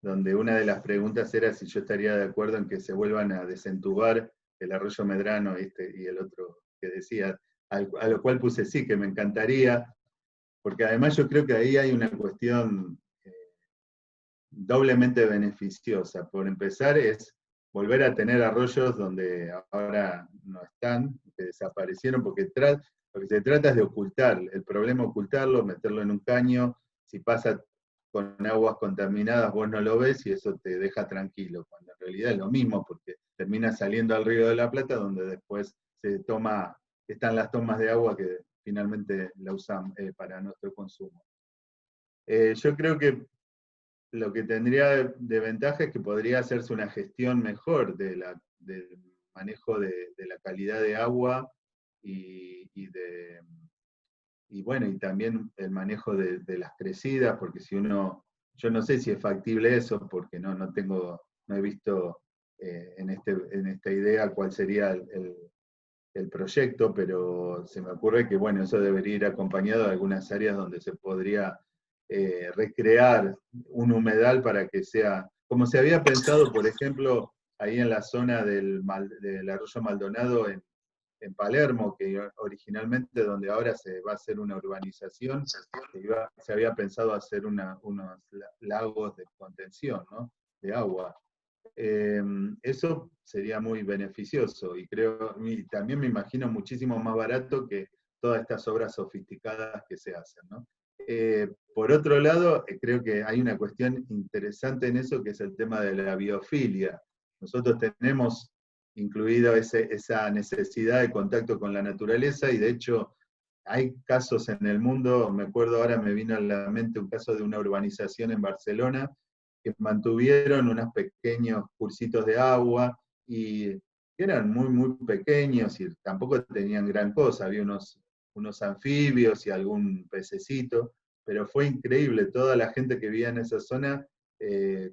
donde una de las preguntas era si yo estaría de acuerdo en que se vuelvan a desentubar el arroyo Medrano y el otro que decía, a lo cual puse sí, que me encantaría, porque además yo creo que ahí hay una cuestión doblemente beneficiosa. Por empezar es volver a tener arroyos donde ahora no están, que desaparecieron, porque lo que se trata es de ocultar, el problema es ocultarlo, meterlo en un caño, si pasa con aguas contaminadas vos no lo ves y eso te deja tranquilo, cuando en realidad es lo mismo, porque termina saliendo al Río de la Plata, donde después están las tomas de agua que finalmente la usan para nuestro consumo. Yo creo que lo que tendría de ventaja es que podría hacerse una gestión mejor del manejo de la calidad de agua y y bueno, y también el manejo de las crecidas, porque si uno, yo no sé si es factible eso, porque no he visto en esta idea cuál sería el proyecto, pero se me ocurre que, bueno, eso debería ir acompañado de algunas áreas donde se podría recrear un humedal para que sea, como se había pensado, por ejemplo, ahí en la zona del Arroyo Maldonado, en Palermo, que originalmente donde ahora se va a hacer una urbanización, se había pensado hacer unos lagos de contención, ¿no? De agua. Eso sería muy beneficioso y y también me imagino muchísimo más barato que todas estas obras sofisticadas que se hacen, ¿no? Por otro lado, creo que hay una cuestión interesante en eso, que es el tema de la biofilia. Nosotros tenemos incluido esa necesidad de contacto con la naturaleza y de hecho hay casos en el mundo, me acuerdo ahora, me vino a la mente un caso de una urbanización en Barcelona que mantuvieron unos pequeños cursitos de agua y eran muy, muy pequeños y tampoco tenían gran cosa, había unos anfibios y algún pececito, pero fue increíble toda la gente que vivía en esa zona,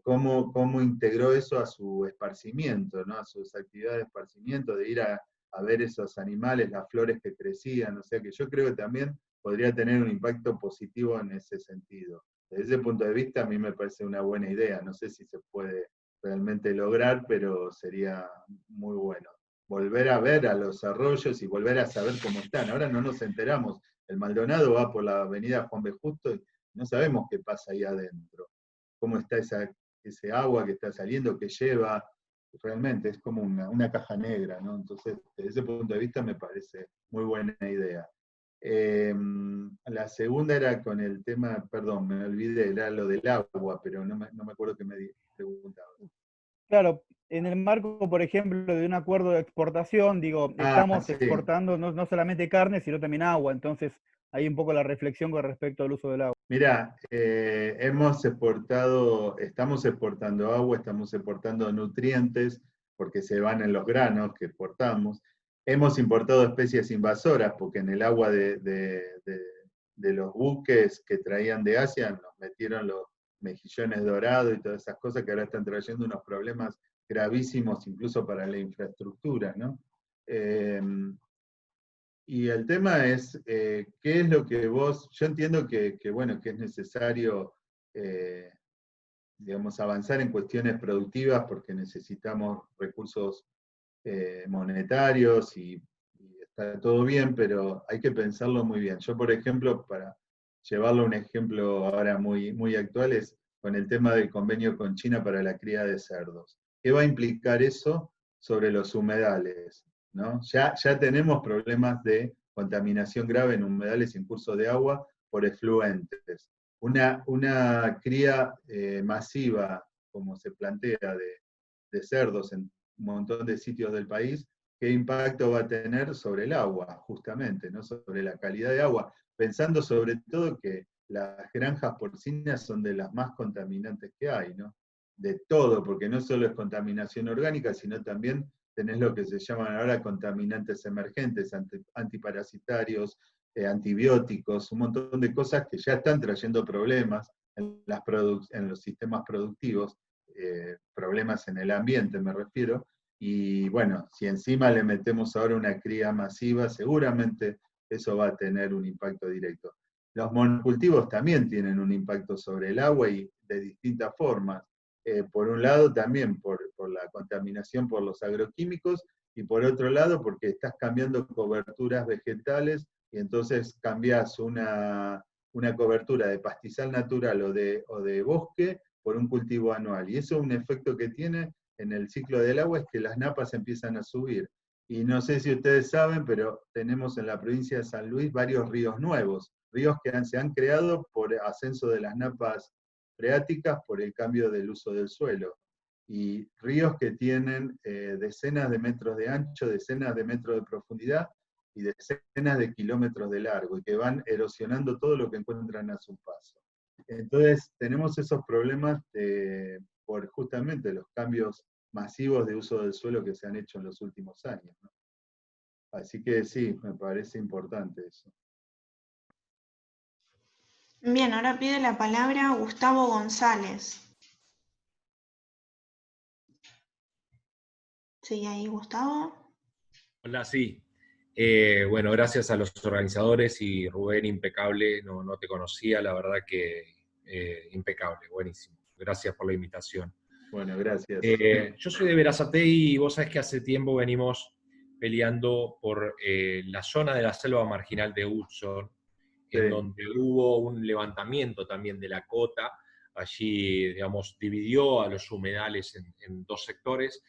cómo integró eso a su esparcimiento, ¿no? A sus actividades de esparcimiento, de ir a ver esos animales, las flores que crecían, o sea que yo creo que también podría tener un impacto positivo en ese sentido. Desde ese punto de vista a mí me parece una buena idea, no sé si se puede realmente lograr, pero sería muy bueno. Volver a ver a los arroyos y volver a saber cómo están. Ahora no nos enteramos, el Maldonado va por la avenida Juan B. Justo y no sabemos qué pasa ahí adentro, cómo está ese agua que está saliendo, que lleva, realmente es como una caja negra, ¿no? Entonces, desde ese punto de vista me parece muy buena idea. La segunda era con el tema, perdón, me olvidé, era lo del agua, pero no me acuerdo qué me preguntaba. Claro, en el marco, por ejemplo, de un acuerdo de exportación, digo, Ah, estamos sí. exportando no solamente carne, sino también agua, entonces hay un poco la reflexión con respecto al uso del agua. Mira, estamos exportando agua, estamos exportando nutrientes, porque se van en los granos que exportamos. Hemos importado especies invasoras, porque en el agua de los buques que traían de Asia nos metieron los mejillones dorados y todas esas cosas que ahora están trayendo unos problemas gravísimos incluso para la infraestructura, ¿no? Y el tema es, ¿qué es lo que yo entiendo bueno, que es necesario, eh, digamos, avanzar en cuestiones productivas porque necesitamos recursos monetarios y está todo bien, pero hay que pensarlo muy bien. Yo, por ejemplo, para llevarlo a un ejemplo ahora muy, muy actual, es con el tema del convenio con China para la cría de cerdos. ¿Qué va a implicar eso sobre los humedales? ¿No? Ya tenemos problemas de contaminación grave en humedales y en cursos de agua por efluentes. Una cría masiva, como se plantea, de cerdos en un montón de sitios del país, ¿qué impacto va a tener sobre el agua, justamente, ¿no? Sobre la calidad de agua? Pensando sobre todo que las granjas porcinas son de las más contaminantes que hay, ¿no? De todo, porque no solo es contaminación orgánica, sino también tenés lo que se llaman ahora contaminantes emergentes, antiparasitarios, antibióticos, un montón de cosas que ya están trayendo problemas en los sistemas productivos, problemas en el ambiente me refiero, y bueno, si encima le metemos ahora una cría masiva, seguramente eso va a tener un impacto directo. Los monocultivos también tienen un impacto sobre el agua y de distintas formas. Por un lado también por la contaminación por los agroquímicos y por otro lado porque estás cambiando coberturas vegetales y entonces cambias una cobertura de pastizal natural o de bosque por un cultivo anual. Y eso es un efecto que tiene en el ciclo del agua, es que las napas empiezan a subir. Y no sé si ustedes saben, pero tenemos en la provincia de San Luis varios ríos nuevos, ríos que se han creado por ascenso de las napas freáticas por el cambio del uso del suelo. Y ríos que tienen decenas de metros de ancho, decenas de metros de profundidad y decenas de kilómetros de largo, y que van erosionando todo lo que encuentran a su paso. Entonces, tenemos esos problemas por justamente los cambios masivos de uso del suelo que se han hecho en los últimos años, ¿no? Así que sí, me parece importante eso. Bien, ahora pide la palabra Gustavo González. ¿Sigue ahí, Gustavo? Hola, sí. Bueno, gracias a los organizadores y Rubén, impecable, no te conocía, la verdad que impecable, buenísimo. Gracias por la invitación. Bueno, gracias. Yo soy de Berazategui y vos sabés que hace tiempo venimos peleando por la zona de la selva marginal de Hudson, Sí. en donde hubo un levantamiento también de la cota. Allí, digamos, dividió a los humedales en dos sectores,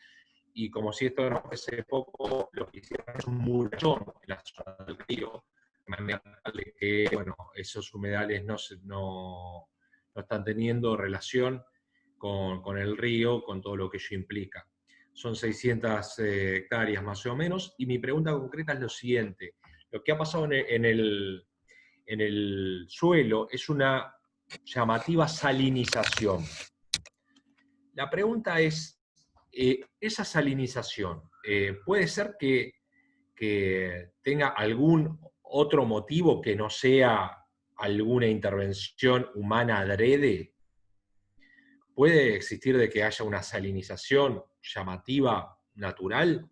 y como si esto no fuese poco, lo que hicieron es un murallón en la zona del río, de manera tal de que, bueno, esos humedales no están teniendo relación con el río, con todo lo que ello implica. Son 600 hectáreas más o menos, y mi pregunta concreta es lo siguiente. Lo que ha pasado en el suelo es una llamativa salinización. La pregunta es, esa salinización, ¿puede ser que tenga algún otro motivo que no sea alguna intervención humana adrede? ¿Puede existir de que haya una salinización llamativa natural?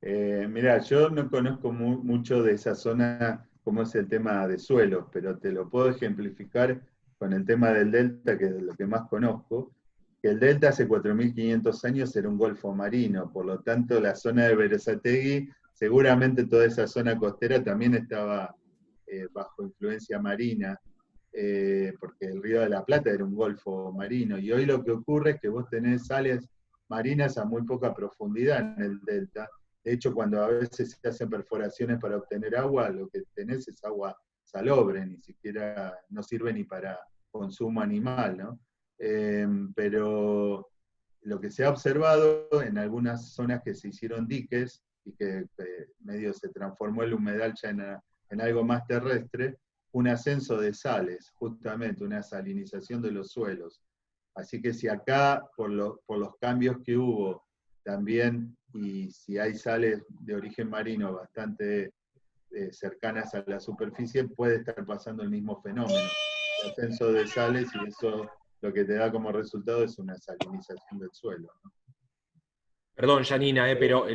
Mira, yo no conozco mucho de esa zona, cómo es el tema de suelos, pero te lo puedo ejemplificar con el tema del delta, que es lo que más conozco, que el delta hace 4.500 años era un golfo marino, por lo tanto la zona de Berazategui, seguramente toda esa zona costera también estaba bajo influencia marina, porque el Río de la Plata era un golfo marino, y hoy lo que ocurre es que vos tenés sales marinas a muy poca profundidad en el delta. De hecho, cuando a veces se hacen perforaciones para obtener agua, lo que tenés es agua salobre, ni siquiera no sirve ni para consumo animal, ¿no? Pero lo que se ha observado en algunas zonas que se hicieron diques y que medio se transformó el humedal ya en algo más terrestre, un ascenso de sales, justamente una salinización de los suelos. Así que si acá, por los cambios que hubo también, y si hay sales de origen marino bastante cercanas a la superficie, puede estar pasando el mismo fenómeno, el ascenso de sales, y eso lo que te da como resultado es una salinización del suelo, ¿no? Perdón, Janina, pero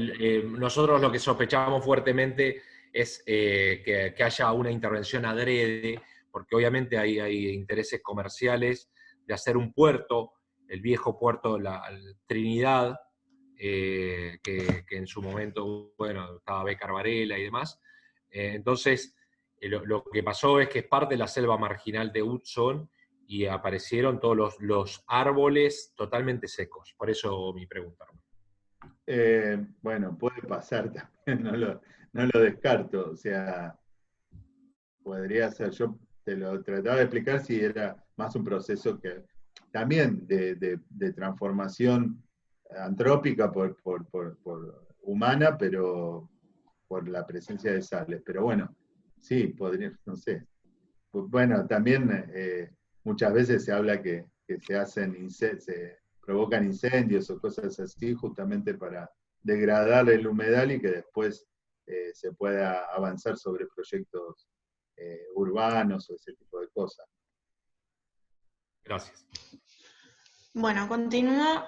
nosotros lo que sospechamos fuertemente es que haya una intervención adrede, porque obviamente hay intereses comerciales de hacer un puerto, el viejo puerto Trinidad, que en su momento, bueno, estaba Bécar Varela y demás. Entonces, lo que pasó es que es parte de la selva marginal de Hudson y aparecieron todos los árboles totalmente secos. Por eso mi pregunta. Bueno, puede pasar también, no lo descarto. O sea, podría ser, yo te lo trataba de explicar si era más un proceso que también de transformación antrópica por humana, pero por la presencia de sales. Pero bueno, sí, podría, no sé. Bueno, también muchas veces se habla que se provocan incendios o cosas así justamente para degradar el humedal y que después se pueda avanzar sobre proyectos urbanos o ese tipo de cosas. Gracias. Bueno, continúo.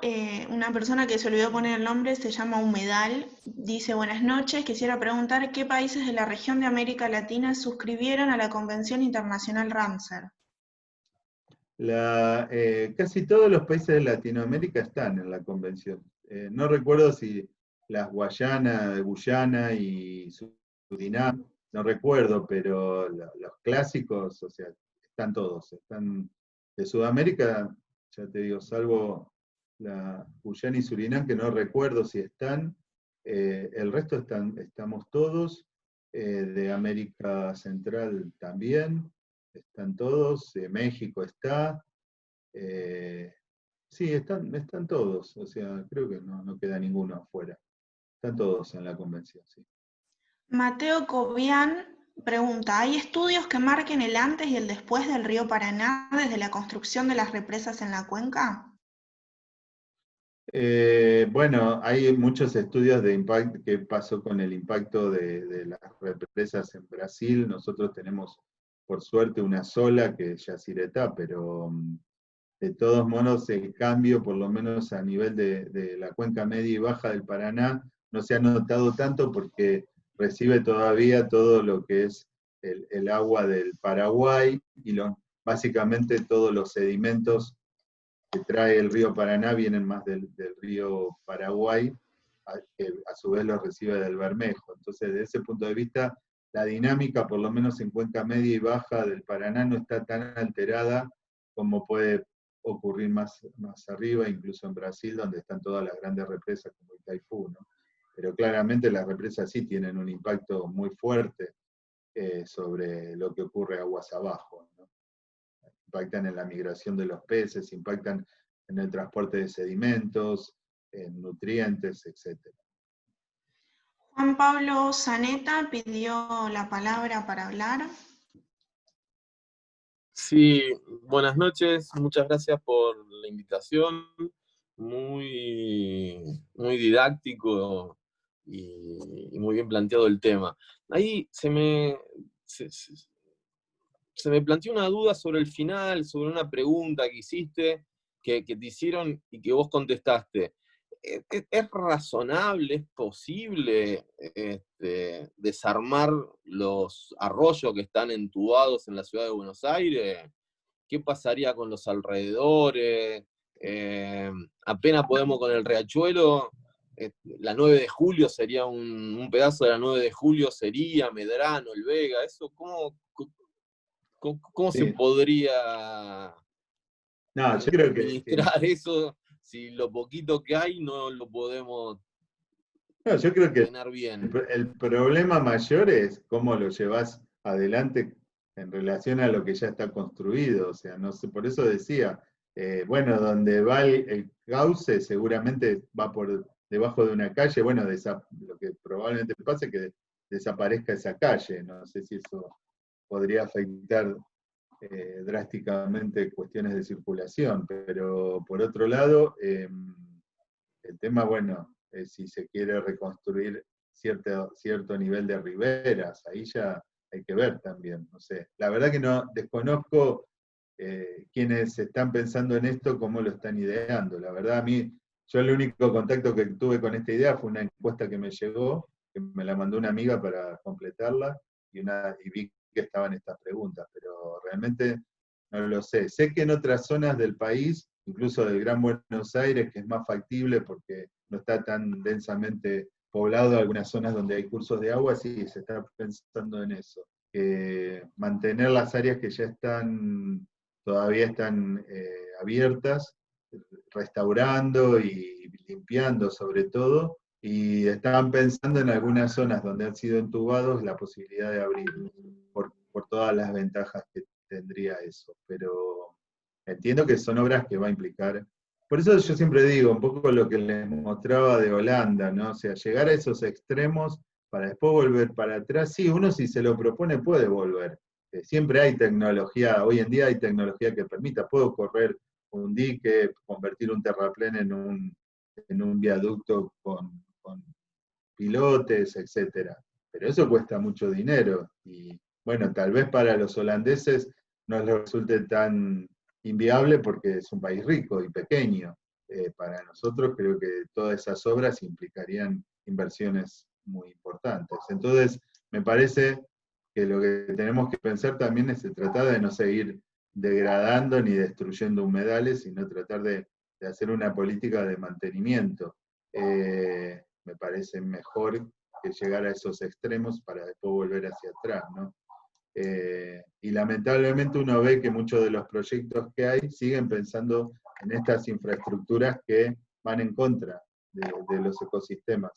Una persona que se olvidó poner el nombre se llama Humedal. Dice, buenas noches, quisiera preguntar qué países de la región de América Latina suscribieron a la Convención Internacional Ramsar. Casi todos los países de Latinoamérica están en la convención. No recuerdo si las Guyana y Surinam, no recuerdo, pero los clásicos, o sea, están todos. Están de Sudamérica, ya te digo, salvo la Guyana y Surinam, que no recuerdo si están. El resto estamos todos. De América Central también. Están todos, México está, sí, están todos, o sea, creo que no queda ninguno afuera. Están todos en la convención, sí. Mateo Cobian pregunta, ¿hay estudios que marquen el antes y el después del río Paraná desde la construcción de las represas en la cuenca? Bueno, hay muchos estudios de impacto, qué pasó con el impacto de las represas en Brasil. Nosotros tenemos por suerte una sola, que es Yacyretá, pero de todos modos el cambio, por lo menos a nivel de la cuenca media y baja del Paraná, no se ha notado tanto porque recibe todavía todo lo que es el agua del Paraguay y básicamente todos los sedimentos que trae el río Paraná vienen más del río Paraguay, que a su vez los recibe del Bermejo. Entonces, desde ese punto de vista, la dinámica, por lo menos en cuenca media y baja del Paraná, no está tan alterada como puede ocurrir más arriba, incluso en Brasil, donde están todas las grandes represas como Itaipú, ¿no? Pero claramente las represas sí tienen un impacto muy fuerte sobre lo que ocurre aguas abajo, ¿no? Impactan en la migración de los peces, impactan en el transporte de sedimentos, en nutrientes, etc. Juan Pablo Zaneta pidió la palabra para hablar. Sí, buenas noches, muchas gracias por la invitación, muy didáctico y muy bien planteado el tema. Ahí se me planteó una duda sobre el final, sobre una pregunta que hiciste, que te hicieron y que vos contestaste. ¿Es razonable, es posible desarmar los arroyos que están entubados en la ciudad de Buenos Aires? ¿Qué pasaría con los alrededores? Apenas podemos con el riachuelo, la 9 de julio sería un pedazo de la 9 de julio, sería Medrano, el Vega, eso, ¿cómo se Sí. podría No, yo creo que administrar eso si lo poquito que hay no lo podemos no, yo creo que tener bien? el problema mayor es cómo lo llevas adelante en relación a lo que ya está construido. O sea, no sé, por eso decía, bueno, donde va el cauce seguramente va por debajo de una calle. Bueno, lo que probablemente pase es que desaparezca esa calle. No sé si eso podría afectar drásticamente cuestiones de circulación, pero por otro lado, el tema, bueno, si se quiere reconstruir cierto nivel de riberas, ahí ya hay que ver también, no sé. La verdad que no desconozco quienes están pensando en esto, cómo lo están ideando. La verdad, a mí, yo el único contacto que tuve con esta idea fue una encuesta que me llegó, que me la mandó una amiga para completarla, y vi que estaban estas preguntas, pero realmente no lo sé. Sé que en otras zonas del país, incluso del Gran Buenos Aires, que es más factible porque no está tan densamente poblado, algunas zonas donde hay cursos de agua, sí, se está pensando en eso. Mantener las áreas que ya todavía están abiertas, restaurando y limpiando sobre todo, y estaban pensando en algunas zonas donde han sido entubados la posibilidad de abrirlos, por todas las ventajas que tendría eso, pero entiendo que son obras que va a implicar. Por eso yo siempre digo, un poco lo que les mostraba de Holanda, ¿no? O sea, llegar a esos extremos para después volver para atrás. Sí, uno si se lo propone puede volver. Siempre hay tecnología, hoy en día hay tecnología que permita, puedo correr un dique, convertir un terraplén en un viaducto con pilotes, etc. Pero eso cuesta mucho dinero y bueno, tal vez para los holandeses no les resulte tan inviable porque es un país rico y pequeño. Para nosotros creo que todas esas obras implicarían inversiones muy importantes. Entonces, me parece que lo que tenemos que pensar también es tratar de no seguir degradando ni destruyendo humedales, sino tratar de hacer una política de mantenimiento. Me parece mejor que llegar a esos extremos para después volver hacia atrás, ¿no? Y lamentablemente uno ve que muchos de los proyectos que hay siguen pensando en estas infraestructuras que van en contra de los ecosistemas.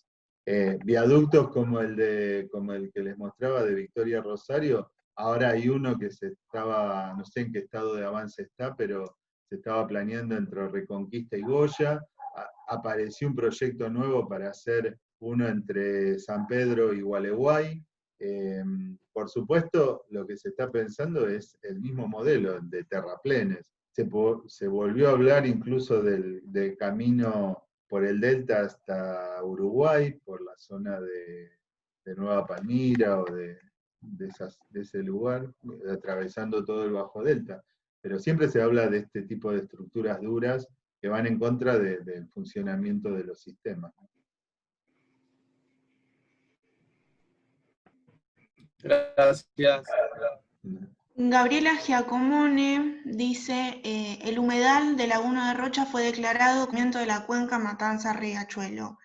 Viaductos como el que les mostraba de Victoria Rosario, ahora hay uno que no sé en qué estado de avance está, pero se estaba planeando entre Reconquista y Goya. Apareció un proyecto nuevo para hacer uno entre San Pedro y Gualeguay. Por supuesto, lo que se está pensando es el mismo modelo de terraplenes. Se volvió a hablar incluso del camino por el delta hasta Uruguay, por la zona de Nueva Palmira o de de ese lugar, atravesando todo el Bajo Delta. Pero siempre se habla de este tipo de estructuras duras que van en contra del funcionamiento de los sistemas. Gracias. Gabriela Giacomone dice, el humedal de Laguna de Rocha fue declarado corrimiento de la cuenca Matanza-Riachuelo,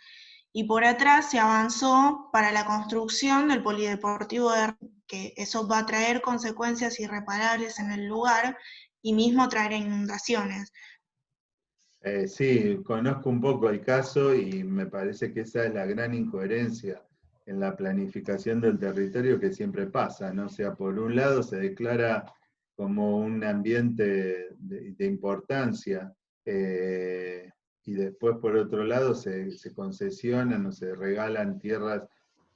y por atrás se avanzó para la construcción del polideportivo que eso va a traer consecuencias irreparables en el lugar y mismo traer inundaciones. Sí, conozco un poco el caso y me parece que esa es la gran incoherencia en la planificación del territorio que siempre pasa, ¿no? O sea, por un lado se declara como un ambiente de importancia, y después por otro lado se concesionan o se regalan tierras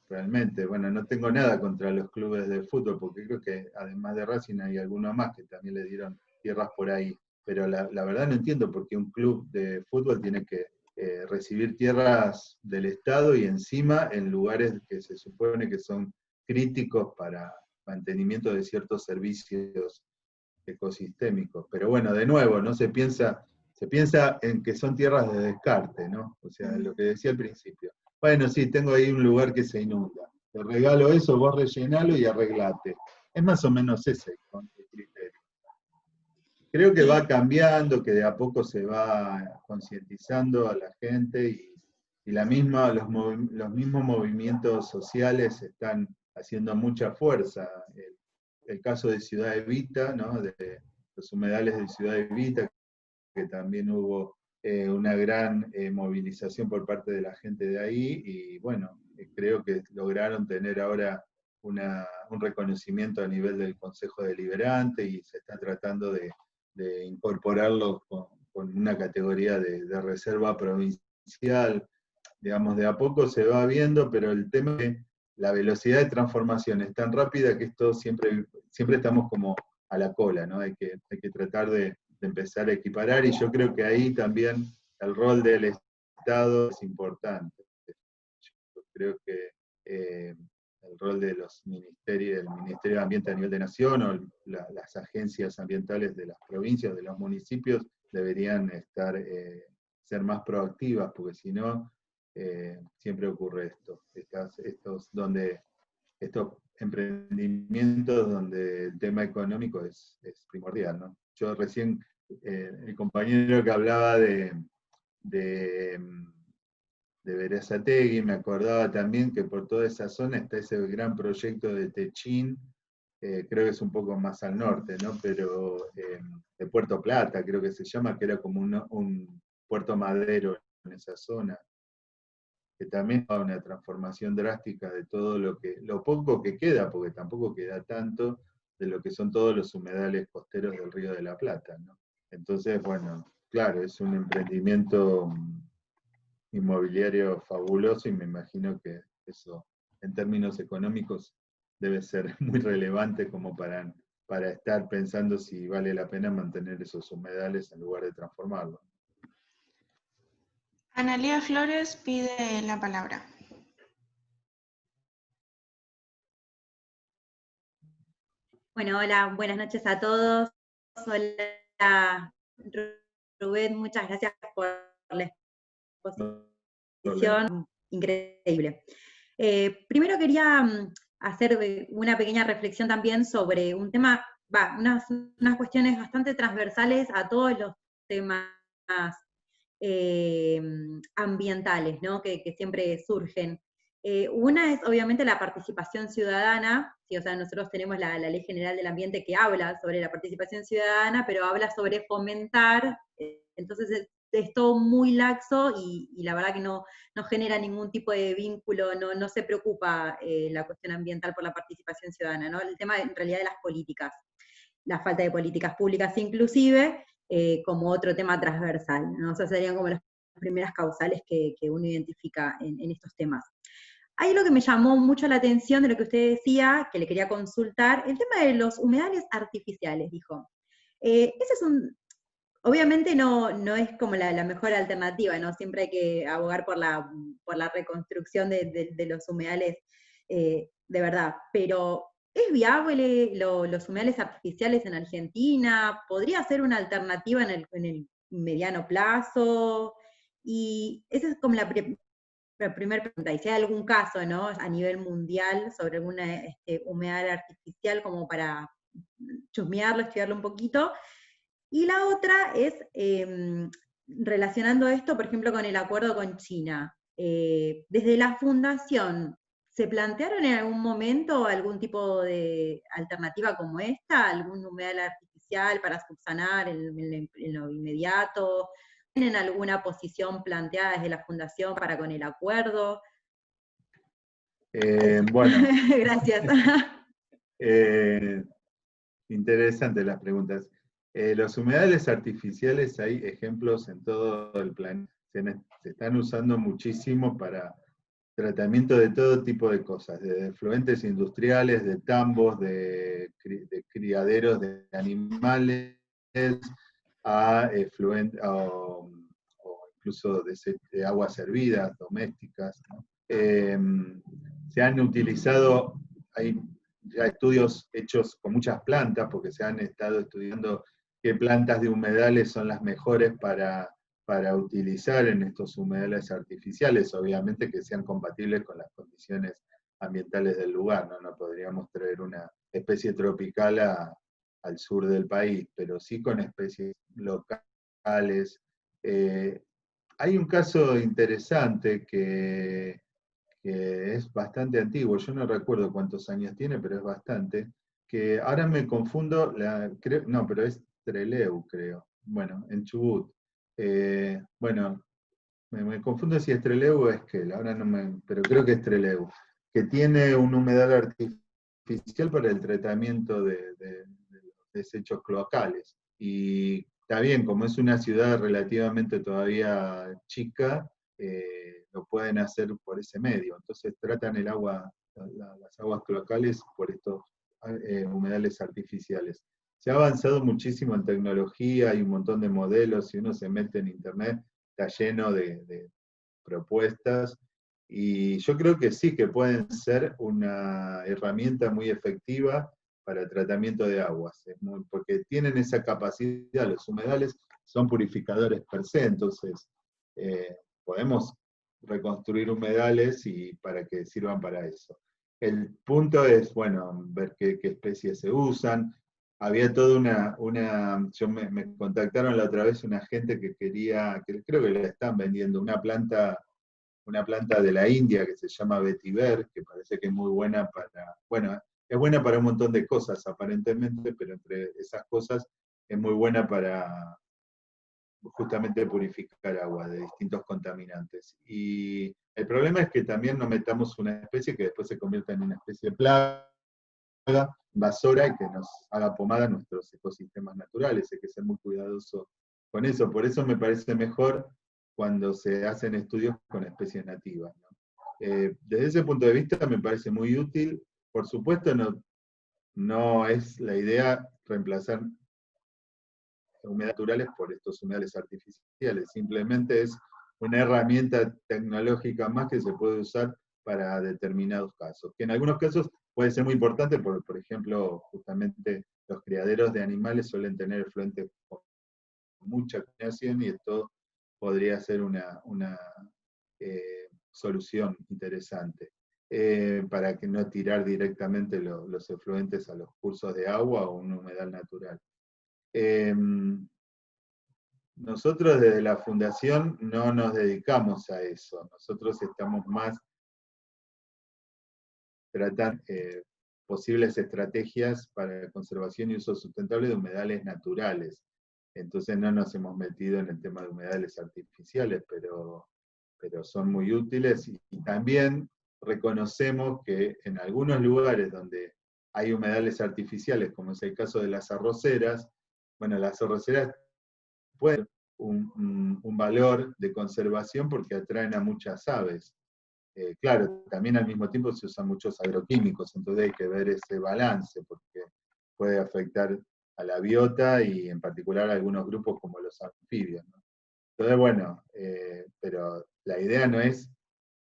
realmente. Bueno, no tengo nada contra los clubes de fútbol, porque creo que además de Racing hay alguno más que también le dieron tierras por ahí, pero la verdad no entiendo por qué un club de fútbol tiene que recibir tierras del Estado y encima en lugares que se supone que son críticos para mantenimiento de ciertos servicios ecosistémicos. Pero bueno, de nuevo, ¿no? Se piensa en que son tierras de descarte, ¿no? O sea, lo que decía al principio. Bueno, sí, tengo ahí un lugar que se inunda. Te regalo eso, vos rellenalo y arreglate. Es más o menos ese el criterio. Creo que va cambiando, que de a poco se va concientizando a la gente y los mismos movimientos sociales están haciendo mucha fuerza. El caso de Ciudad Evita, ¿no? De los humedales de Ciudad Evita, que también hubo una gran movilización por parte de la gente de ahí, y bueno, creo que lograron tener ahora un reconocimiento a nivel del Consejo Deliberante y se está tratando de incorporarlo con una categoría de reserva provincial. Digamos, de a poco se va viendo, pero el tema es que la velocidad de transformación es tan rápida que esto siempre estamos como a la cola, ¿no? Hay que tratar de empezar a equiparar, y yo creo que ahí también el rol del Estado es importante. Yo creo que el rol de los ministerios, del Ministerio de Ambiente a nivel de nación o las agencias ambientales de las provincias, de los municipios, deberían ser más proactivas, porque si no, siempre ocurre estos emprendimientos donde el tema económico es primordial, ¿no? Yo recién, el compañero que hablaba de Berazategui, me acordaba también que por toda esa zona está ese gran proyecto de Techín, creo que es un poco más al norte, ¿no? Pero de Puerto Plata, creo que se llama, que era como un puerto madero en esa zona, que también va a una transformación drástica de todo lo poco que queda, porque tampoco queda tanto, de lo que son todos los humedales costeros del Río de la Plata, ¿no? Entonces, bueno, claro, es un emprendimiento inmobiliario fabuloso, y me imagino que eso, en términos económicos, debe ser muy relevante como para estar pensando si vale la pena mantener esos humedales en lugar de transformarlos. Analía Flores pide la palabra. Bueno, hola, buenas noches a todos. Hola, Rubén, muchas gracias por la exposición, increíble. Primero quería hacer una pequeña reflexión también sobre un tema, unas cuestiones bastante transversales a todos los temas ambientales, ¿no? que siempre surgen. Una es obviamente la participación ciudadana, ¿sí? O sea, nosotros tenemos la Ley General del Ambiente que habla sobre la participación ciudadana, pero habla sobre fomentar, entonces es todo muy laxo y la verdad que no genera ningún tipo de vínculo, no se preocupa la cuestión ambiental por la participación ciudadana, ¿no? El tema en realidad de las políticas, la falta de políticas públicas inclusive, como otro tema transversal, ¿no? O sea, serían como las primeras causales que uno identifica en estos temas. Hay algo que me llamó mucho la atención de lo que usted decía, que le quería consultar, el tema de los humedales artificiales, dijo. Ese es obviamente no es como la mejor alternativa, ¿no? Siempre hay que abogar por la reconstrucción de los humedales de verdad, pero ¿Es viable los humedales artificiales en Argentina? ¿Podría ser una alternativa en el mediano plazo? Y esa es como la primera pregunta. Y si hay algún caso, ¿no?, a nivel mundial sobre alguna humedal artificial, como para chusmearlo, estudiarlo un poquito. Y la otra es, relacionando esto, por ejemplo, con el acuerdo con China. Desde la fundación, ¿se plantearon en algún momento algún tipo de alternativa como esta? ¿Algún humedal artificial para subsanar en lo inmediato? ¿Tienen alguna posición planteada desde la fundación para con el acuerdo? Bueno, Gracias. interesantes las preguntas. Los humedales artificiales, hay ejemplos en todo el planeta. Se están usando muchísimo para tratamiento de todo tipo de cosas, de efluentes industriales, de tambos, de criaderos de animales, a efluentes, o incluso de aguas hervidas, domésticas, ¿no? Se han utilizado, hay ya estudios hechos con muchas plantas, porque se han estado estudiando qué plantas de humedales son las mejores para utilizar en estos humedales artificiales, obviamente que sean compatibles con las condiciones ambientales del lugar, ¿no? No podríamos traer una especie tropical al sur del país, pero sí con especies locales. Hay un caso interesante que es bastante antiguo, yo no recuerdo cuántos años tiene, pero es bastante, que ahora me confundo, no, pero es Trelew, creo, bueno, en Chubut. Bueno, me confundo si es Trelew o Esquel, ahora no me, pero creo que es Trelew, que tiene un humedal artificial para el tratamiento de los desechos cloacales. Y está bien, como es una ciudad relativamente todavía chica, lo pueden hacer por ese medio. Entonces tratan el agua, las aguas cloacales por estos humedales artificiales. Se ha avanzado muchísimo en tecnología, hay un montón de modelos, si uno se mete en internet, está lleno de propuestas, y yo creo que sí, que pueden ser una herramienta muy efectiva para el tratamiento de aguas, porque tienen esa capacidad, los humedales son purificadores per se, entonces podemos reconstruir humedales y para que sirvan para eso. El punto es, bueno, ver qué especies se usan. Había toda me contactaron la otra vez una gente que quería, que creo que le están vendiendo una planta de la India que se llama vetiver, que parece que es muy buena bueno, es buena para un montón de cosas aparentemente, pero entre esas cosas es muy buena para justamente purificar agua de distintos contaminantes. Y el problema es que también no metamos una especie que después se convierta en una especie de plaga, invasora, y que nos haga pomada a nuestros ecosistemas naturales. Hay que ser muy cuidadoso con eso. Por eso me parece mejor cuando se hacen estudios con especies nativas, ¿no? Desde ese punto de vista me parece muy útil. Por supuesto, no es la idea reemplazar humedales naturales por estos humedales artificiales. Simplemente es una herramienta tecnológica más que se puede usar para determinados casos. Que en algunos casos puede ser muy importante, por ejemplo, justamente los criaderos de animales suelen tener efluentes con mucha contaminación, y esto podría ser una solución interesante. Para que no tirar directamente los efluentes a los cursos de agua o un humedal natural. Nosotros desde la Fundación no nos dedicamos a eso. Nosotros estamos más tratando posibles estrategias para conservación y uso sustentable de humedales naturales. Entonces no nos hemos metido en el tema de humedales artificiales, pero son muy útiles, y también reconocemos que en algunos lugares donde hay humedales artificiales, como es el caso de las arroceras, bueno, las arroceras pueden tener un valor de conservación porque atraen a muchas aves. Claro, también al mismo tiempo se usan muchos agroquímicos, entonces hay que ver ese balance, porque puede afectar a la biota y en particular a algunos grupos como los anfibios, ¿no? Entonces, bueno, pero la idea no es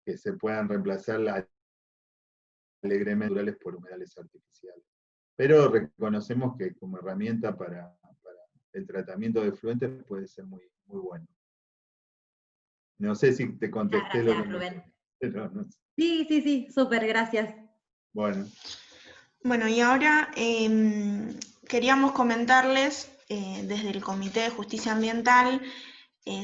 que se puedan reemplazar alegremente naturales por humedales artificiales. Pero reconocemos que como herramienta para el tratamiento de efluentes puede ser muy, muy bueno. No sé si te contesté lo que Rubén. pero no sé. Sí, súper, gracias. Bueno. Bueno, y ahora queríamos comentarles, desde el Comité de Justicia Ambiental,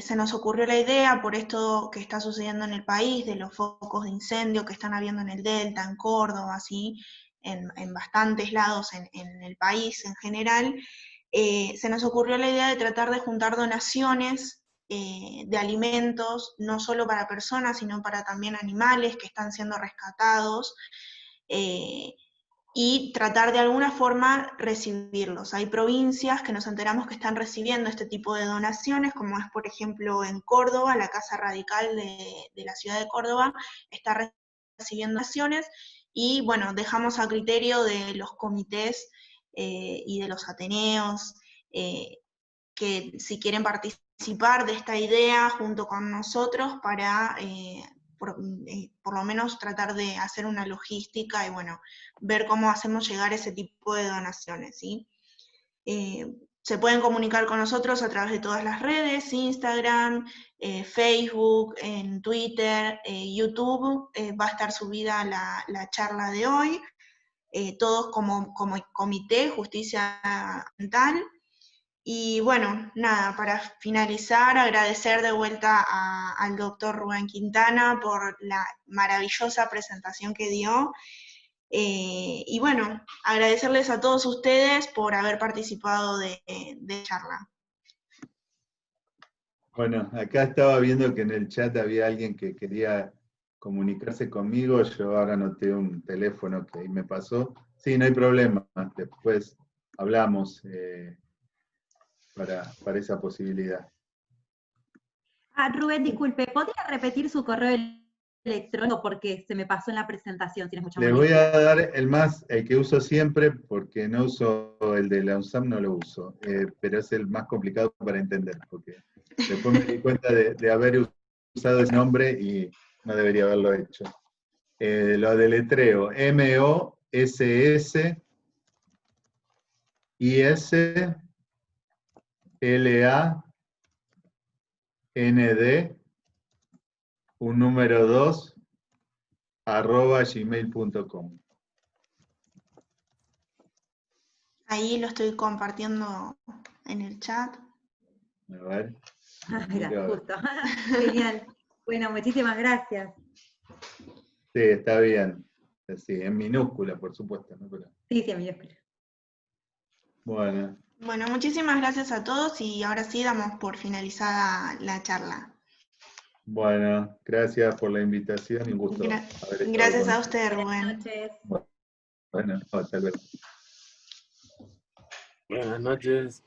se nos ocurrió la idea, por esto que está sucediendo en el país, de los focos de incendio que están habiendo en el Delta, en Córdoba, así, en bastantes lados en el país en general, se nos ocurrió la idea de tratar de juntar donaciones de alimentos, no solo para personas, sino para también animales que están siendo rescatados, y tratar de alguna forma recibirlos. Hay provincias que nos enteramos que están recibiendo este tipo de donaciones, como es por ejemplo en Córdoba, la Casa Radical de la ciudad de Córdoba está recibiendo donaciones, y bueno, dejamos a criterio de los comités y de los ateneos que si quieren participar de esta idea junto con nosotros para por lo menos tratar de hacer una logística y bueno, ver cómo hacemos llegar ese tipo de donaciones, ¿sí? Se pueden comunicar con nosotros a través de todas las redes, Instagram, Facebook, en Twitter, YouTube, va a estar subida la charla de hoy, todos como Comité Justicia Ambiental. Y bueno, nada, para finalizar, agradecer de vuelta al doctor Rubén Quintana por la maravillosa presentación que dio. Y bueno, agradecerles a todos ustedes por haber participado de charla. Bueno, acá estaba viendo que en el chat había alguien que quería comunicarse conmigo. Yo ahora anoté un teléfono que ahí me pasó. Sí, no hay problema. Después hablamos para esa posibilidad. Rubén, disculpe, ¿podría repetir su correo electrónico porque se me pasó en la presentación? Si no es mucha Les voy a dar el que uso siempre, porque no uso el de la UNSAM, no lo uso, pero es el más complicado para entender, porque después me di cuenta de haber usado ese nombre y no debería haberlo hecho. Lo deletreo, MOSSISLAND, un número 2, @gmail.com. Ahí lo estoy compartiendo en el chat. A ver. Mira, justo. Genial. Bueno, muchísimas gracias. Sí, está bien. Sí, en minúscula, por supuesto, ¿no? Pero... Sí, en minúscula. Bueno. Bueno, muchísimas gracias a todos y ahora sí damos por finalizada la charla. Bueno, gracias por la invitación y un gusto haber estado Gracias con a usted, Rubén. Buenas noches. Bueno, hasta luego. Buenas noches.